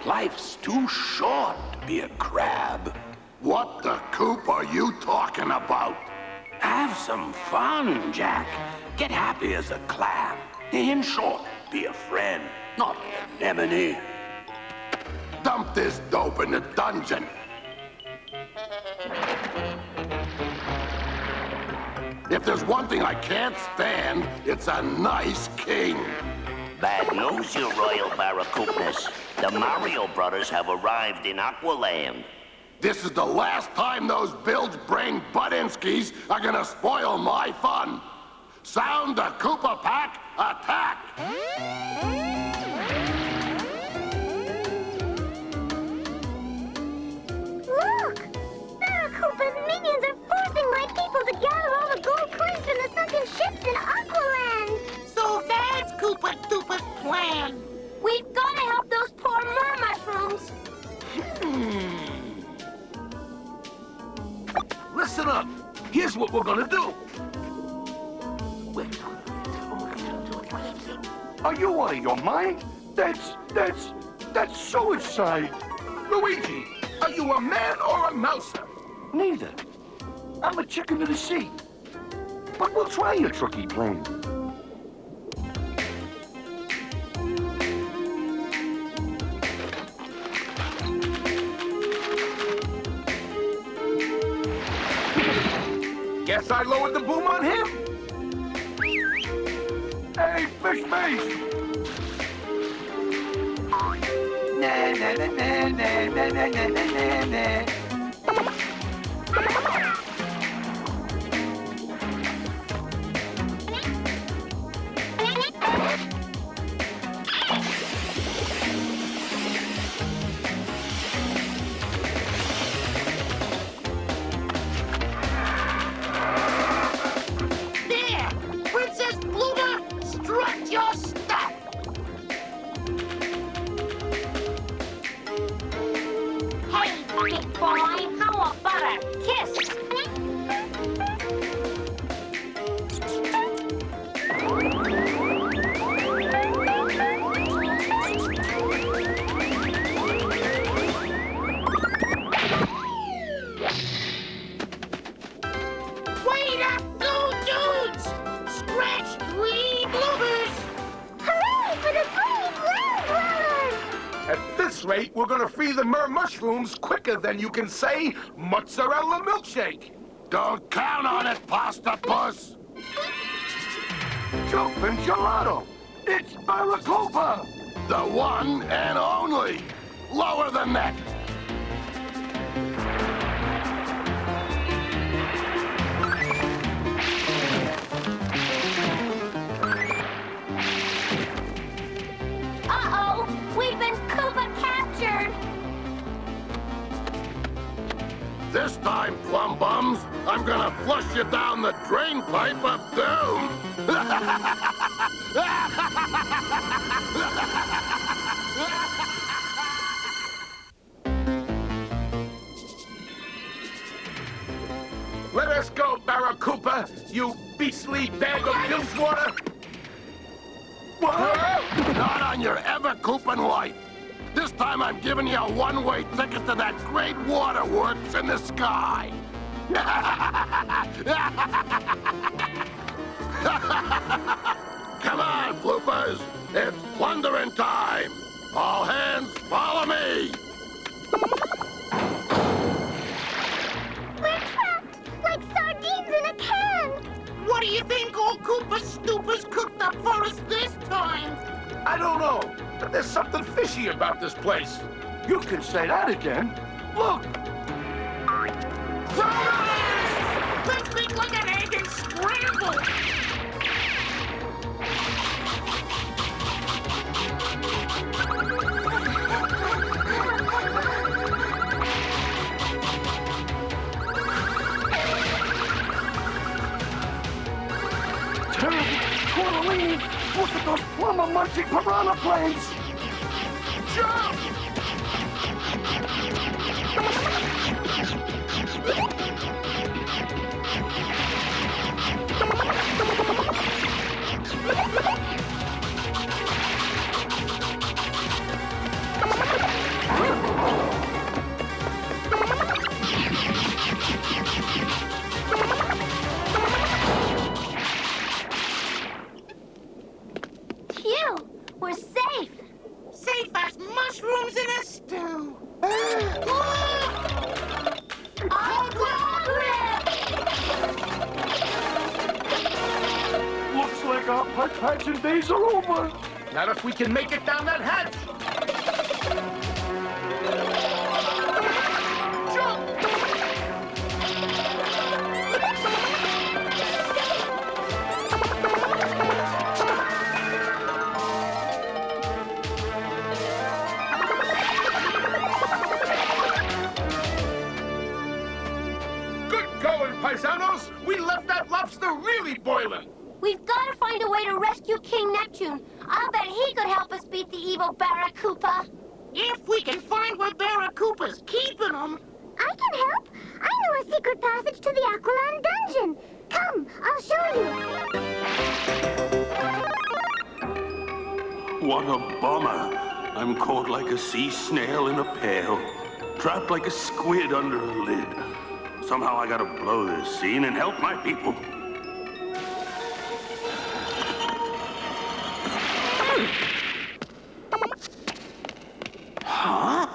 Life's too short to be a crab. What the coop are you talking about? Have some fun, Jack. Get happy as a clam. In short, be a friend, not an anemone. Dump this dope in the dungeon. If there's one thing I can't stand, it's a nice king. Bad news, your royal barracudas. The Mario brothers have arrived in Aqualand. This is the last time those bilge-brained Buddinskis are gonna spoil my fun. Sound the Koopa Pack, attack! listen up. Here's what we're gonna do. Are you out of your mind? That's suicide. Luigi, are you a man or a mouser? Neither. I'm a chicken of the sea. But we'll try your tricky plan. Guess I lowered the boom on him. Hey, fish face! Na na na na na na na na na na. There! Princess Bloomer, strut your stuff! Hey, big boy, how about a kiss? Wait up, go dudes! Scratch 3 bloomers! Hooray for the three Blue Brothers! At this rate, we're gonna free the mushrooms quicker than you can say mozzarella milkshake. Don't count on it, Pasta Puss. Jumpin' gelato! It's Barracuda! The one and only. Lower the net. Uh-oh, we've been Koopa captured! This time, plum bums, I'm gonna flush you down the drain pipe of doom. Let us go, Barracuda, you beastly bag of bilgewater. Not on your ever-cooping life. This time I'm giving you a one-way ticket to that great waterworks in the sky. Come on, bloopers. It's plundering time. All hands, follow me. We're trapped, like sardines in a can! What do you think old Koopa Stoopers cooked up for us this time? I don't know, but there's something fishy about this place. You can say that again. Look! Let's make like an egg and scramble! Terrible! Tortellini! Look at those plumber munching piranha planes! Jump! Phew, we're safe! Safe as mushrooms in a stew. Looks like our pipe patching days are over. Not if we can make it down that hatch. Good going, paisanos. We left that lobster really boiling. We've got to find a way to rescue King Neptune. I'll bet he could help us beat the evil Barracuda. If we can find where Barracuda's keeping them. I can help. I know a secret passage to the Aqualand dungeon. Come, I'll show you. What a bummer. I'm caught like a sea snail in a pail, trapped like a squid under a lid. Somehow I gotta blow this scene and help my people. Huh?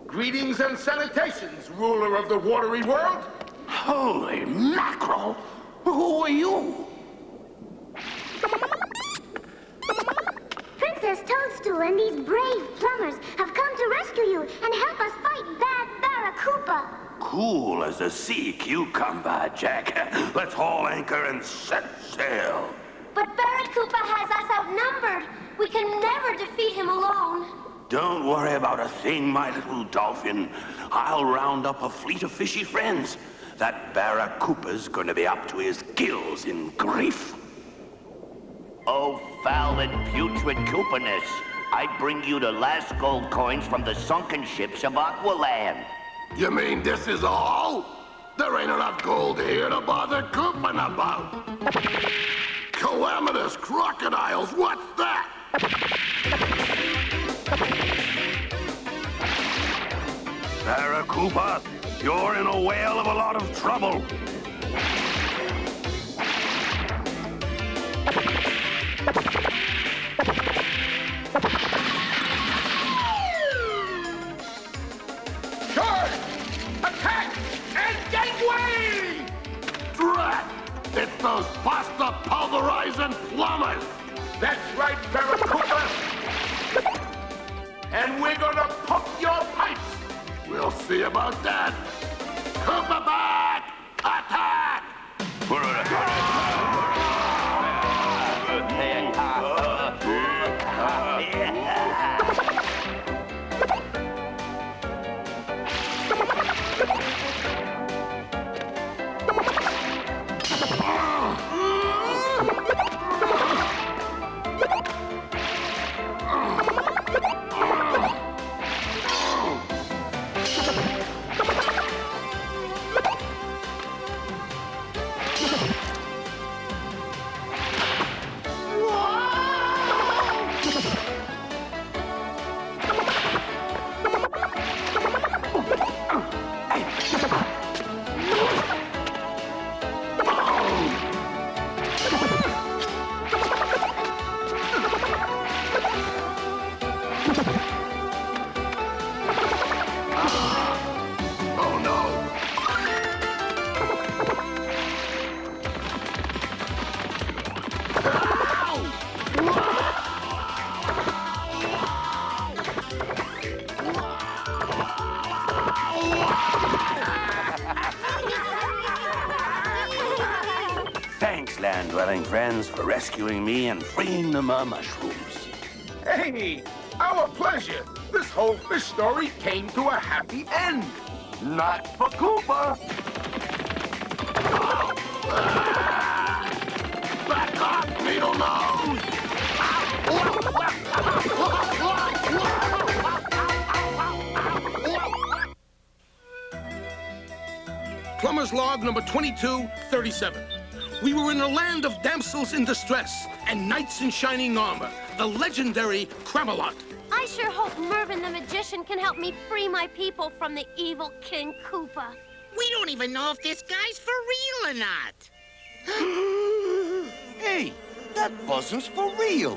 Greetings and salutations, ruler of the watery world. Holy mackerel! Who are you? Princess Toadstool and these brave plumbers have come to rescue you and help us fight bad Barracuda. Cool as a sea cucumber, Jack. Let's haul anchor and set sail. But Barracuda has us outnumbered. We can never defeat him alone. Don't worry about a thing, my little dolphin. I'll round up a fleet of fishy friends. That Barracuda's gonna be up to his gills in grief. Oh, foul and putrid Koopaness, I bring you the last gold coins from the sunken ships of Aqualand. You mean this is all? There ain't enough gold here to bother Koopin about. Calamitous crocodiles, what's that? Barracuda, you're in a whale of a lot of trouble. Charge! Attack! And gateway! Drat! It's those pasta pulverizing plumbers! That's right, Barracuda! And we're gonna pump your pipes! We'll see about that. Koopa back! Attack! Thanks, land-dwelling friends, for rescuing me and freeing the mushrooms. Hey, our pleasure. This whole fish story came to a happy end. Not for Koopa. Back off, needle nose! Plumber's log number 2237. We were in a land of damsels in distress and knights in shining armor, the legendary Cramelot. I sure hope Mervin the magician can help me free my people from the evil King Koopa. We don't even know if this guy's for real or not. Hey, that buzzing's for real.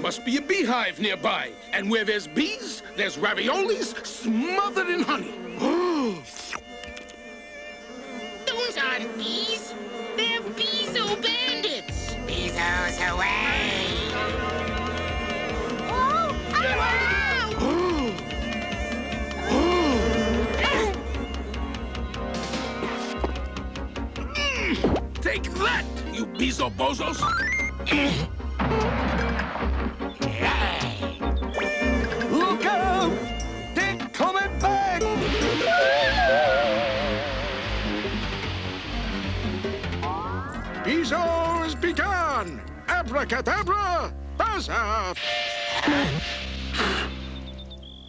Must be a beehive nearby. And where there's bees, there's raviolis smothered in honey. Those aren't bees. They're Bezo bandits. Bezos away. Take that, you Bezo bozos! Look out! They're coming back! Bezos begun! Abracadabra! Buzz off!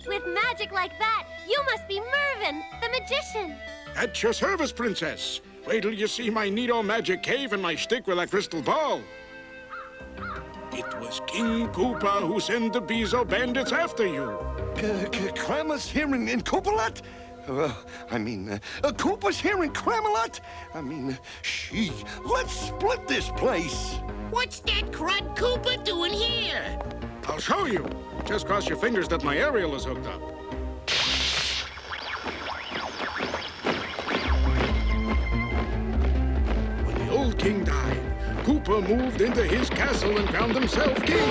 With magic like that, You must be Mervin, the magician. At your service, Princess. Wait till you see my neato magic cave and my stick with a crystal ball. It was King Koopa who sent the Bezo bandits after you. Krama's here in Koopalat? Koopa's here in Kramalot? She. Let's split this place. What's that crud Koopa doing here? I'll show you. Just cross your fingers that my aerial is hooked up. When the old king died, Koopa moved into his castle and crowned himself king.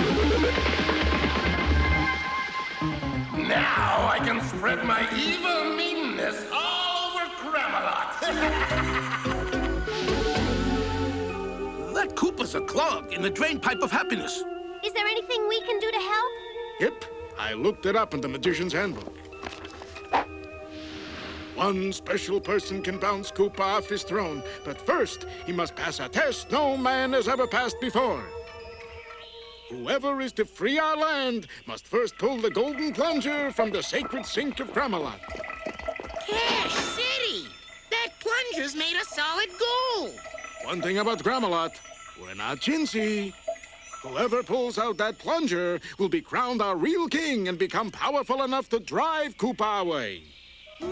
Now I can spread my evil meanness all over Kramalot. That Koopa's a clog in the drain pipe of happiness. Is there anything we can do to help? Yep, I looked it up in the Magician's Handbook. One special person can bounce Koopa off his throne, but first he must pass a test no man has ever passed before. Whoever is to free our land must first pull the golden plunger from the sacred sink of Kramalot. Cash City! That plunger's made of solid gold. One thing about Kramalot, we're not chintzy. Whoever pulls out that plunger will be crowned our real king and become powerful enough to drive Koopa away.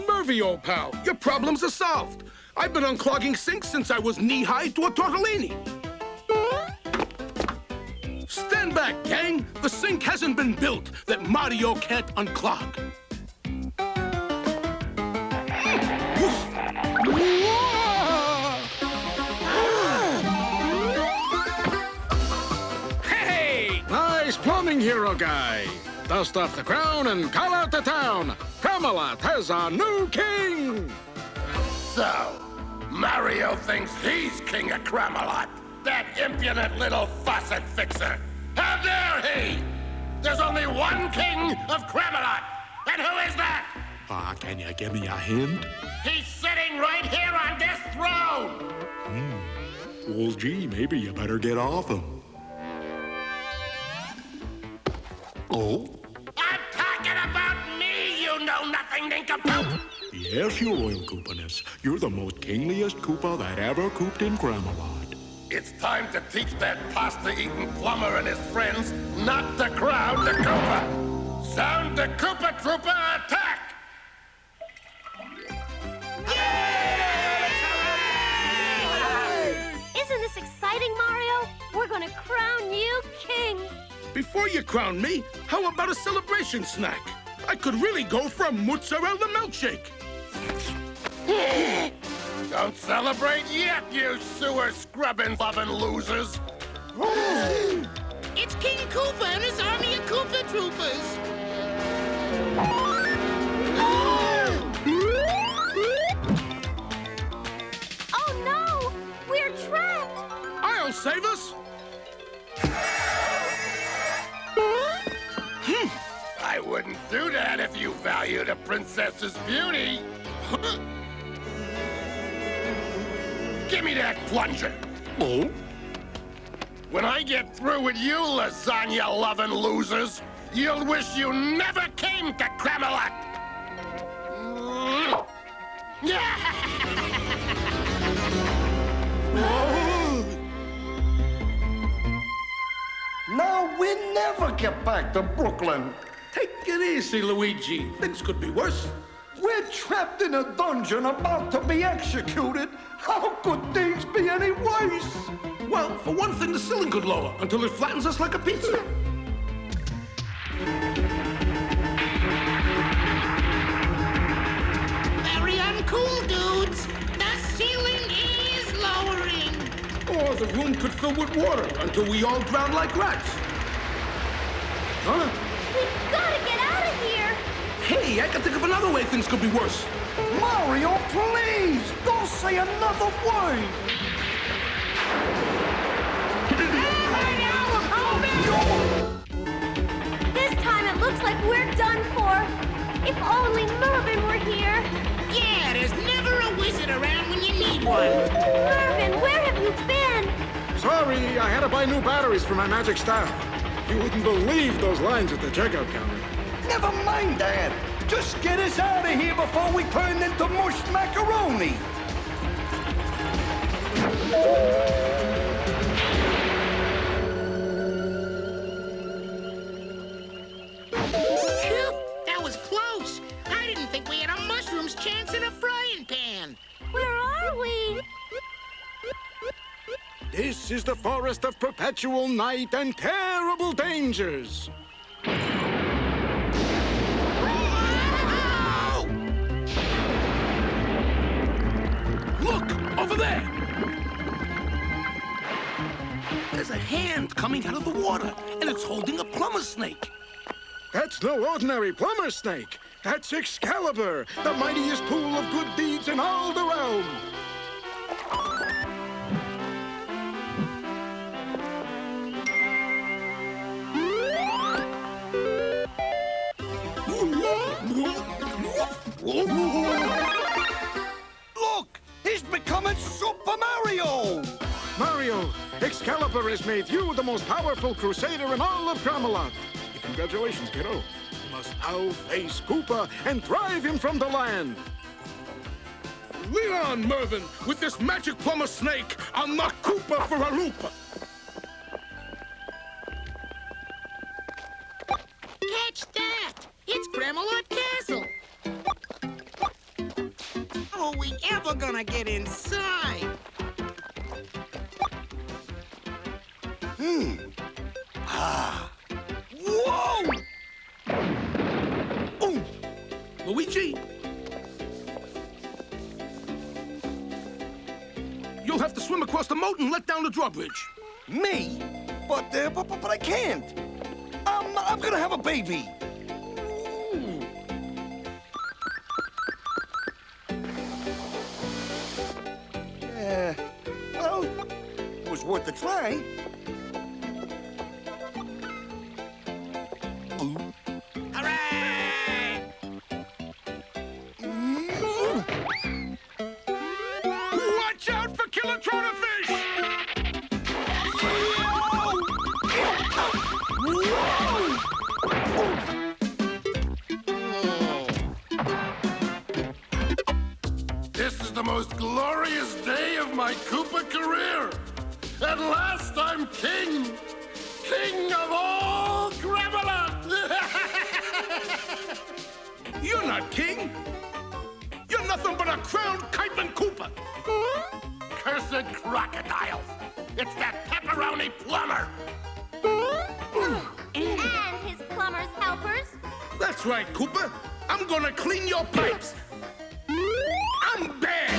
Murphy, old pal, your problems are solved. I've been unclogging sinks since I was knee-high to a tortellini. Stand back, gang. The sink hasn't been built that Mario can't unclog. Hey! Nice plumbing, hero guy. Dust off the crown and call out the town. Kramalot has a new king. So, Mario thinks he's king of Kramalot. That impudent little faucet fixer. How dare he? There's only one king of Kramalot. And who is that? Can you give me a hint? He's sitting right here on this throne. Well, gee, maybe you better get off him. Oh? I'm talking about me, you know-nothing nincompoop. Yes, your royal Koopaness. You're the most kingliest Koopa that ever cooped in Kramalot. It's time to teach that pasta-eating plumber and his friends not to crowd the Koopa. Sound the Koopa Troopa attack! Isn't this exciting, Mario? We're gonna crown you king. Before you crown me, how about a celebration snack? I could really go for a mozzarella milkshake. Don't celebrate yet, you sewer-scrubbing-loving losers. It's King Koopa and his army of Koopa Troopers. Oh no! We're trapped! I'll save us. I wouldn't do that if you valued a princess's beauty. Give me that plunger. Oh? When I get through with you, lasagna-loving losers, you'll wish you never came to Kramalot. Now we never get back to Brooklyn. Take it easy, Luigi. Things could be worse. We're trapped in a dungeon about to be executed. How could things be any worse? Well, for one thing, the ceiling could lower until it flattens us like a pizza. Very uncool, dudes. The ceiling is lowering. Or the room could fill with water until we all drown like rats. Huh? We've gotta get out of here! Hey, I can think of another way things could be worse. Mario, please! Don't say another word! This time it looks like we're done for. If only Mervin were here. Yeah, there's never a wizard around when you need one. Mervin, where have you been? Sorry, I had to buy new batteries for my magic staff. You wouldn't believe those lines at the checkout counter. Never mind that. Just get us out of here before we turn into mushed macaroni. Phew, that was close. I didn't think we had a mushroom's chance in a frying pan. Where are we? This is the forest of perpetual night and terrible dangers. Look, over there. There's a hand coming out of the water, and it's holding a plumber snake. That's no ordinary plumber snake. That's Excalibur, the mightiest pool of good deeds in all the realm. Look, he's becoming Super Mario. Mario, Excalibur has made you the most powerful crusader in all of Camelot. Congratulations, kiddo. You must now face Koopa and drive him from the land. Lean on, Mervin. With this magic plumber snake, I'll knock Koopa for a loop. Catch that! It's Camelot Castle. Are we ever gonna get inside? Whoa! Oh, Luigi. You'll have to swim across the moat and let down the drawbridge. Me? But I can't. I'm gonna have a baby. Well, it was worth a try. Hooray! Watch out for killer tuna fish! This is the most glorious day of my Koopa career. At last I'm king. King of all Camelot. You're not king. You're nothing but a crowned Kiteman Koopa. Cursed crocodiles. It's that pepperoni plumber. And his plumber's helpers. That's right, Koopa. I'm gonna clean your pipes. I'm bad.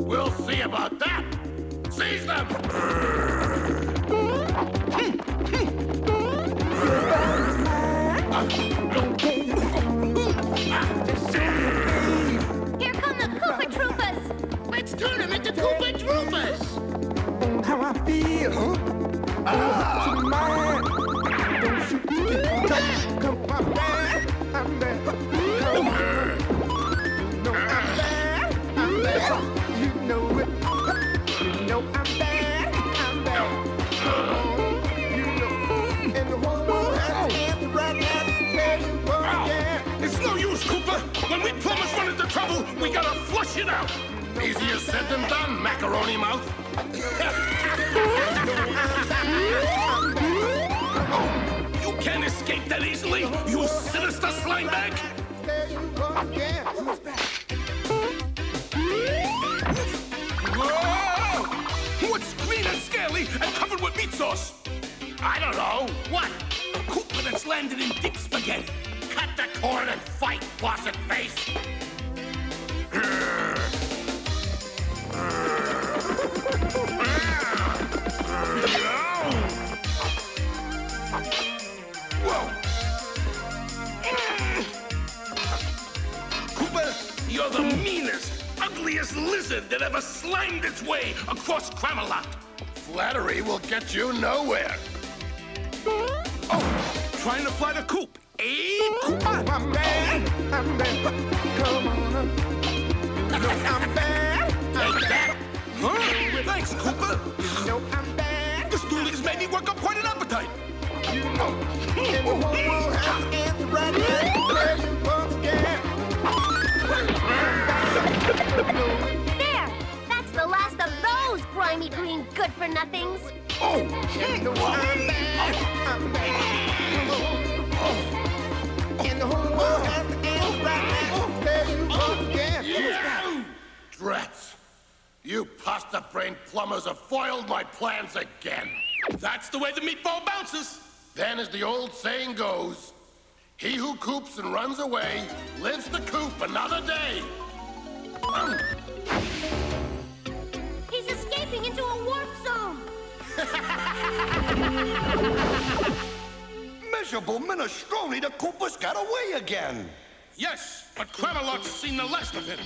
We'll see about that. Seize them. Here come the Koopa Troopas. Let's turn him into Koopa Troopas. How I feel, huh? I'm mine. Don't shoot me. Come on, bad. I'm bad. Come on. No, I'm bad. I'm bad. You know it. You know I'm bad. I'm bad. You know. And the whole world has to answer right now. Tell you what again. It's no use, Koopa. When we plumbers run into trouble, we gotta flush it out. Easier said than done, macaroni mouth. Oh, you can't escape that easily, you sinister slime bag. Tell you what again. Who's back? Whoa! What's green and scaly and covered with meat sauce? I don't know. What? A Koopa that's landed in deep spaghetti. Cut the cord and fight, faucet face. Whoa! Koopa, you're the meanest, ugliest lizard that ever slimed its way across Camelot. Flattery will get you nowhere. Oh, trying to fly the coop. Eh, Koopa? I'm bad. I'm bad. Come on. No, I'm bad. Take that. Huh? Thanks, Koopa. No, I'm bad. This duel has made me work up quite an appetite. You know. And the whole world has to answer right now. There you once again. There! That's the last of those grimy green good-for-nothings. Oh, and the world and the whole world has to answer right now. There you once again. Drats! You pasta-brained plumbers have foiled my plans again. That's the way the meatball bounces. Then, as the old saying goes, he who coops and runs away lives to coop another day. He's escaping into a warp zone. Miserable minestrone, the Koopa's got away again. Yes, but Camelot's seen the last of him.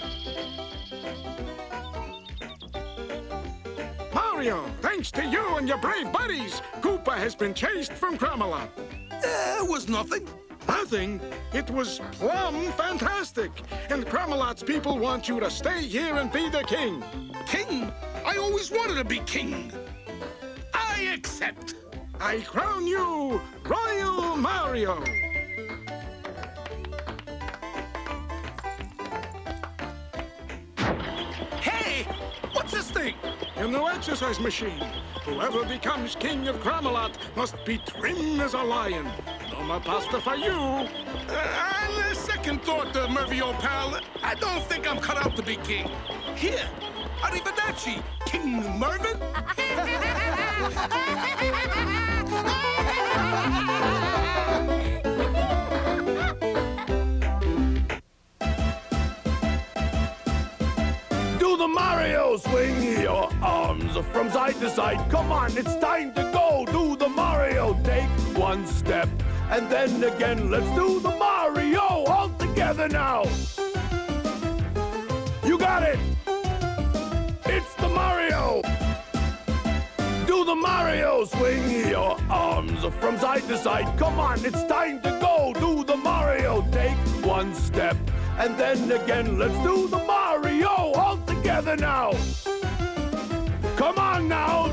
Mario, thanks to you and your brave buddies, Koopa has been chased from Camelot. It was nothing. Nothing? It was plumb fantastic. And Camelot's people want you to stay here and be the king. King? I always wanted to be king. I accept. I crown you Royal Mario. Hey, what's this thing? A new exercise machine. Whoever becomes king of Camelot must be trim as a lion. No more pasta for you. On a second thought, Murphy, old pal, I don't think I'm cut out to be king. Here, arrivederci, King Mervin. Do the Mario swing your arms from side to side. Come on, it's time to go. Do the Mario. Take one step and then again. Let's do the Mario all together now. You got it. It's the Mario. Do the Mario. Swing your arms from side to side. Come on, it's time to go. Do the Mario. Take one step and then again. Let's do the Mario all together now. Come on now.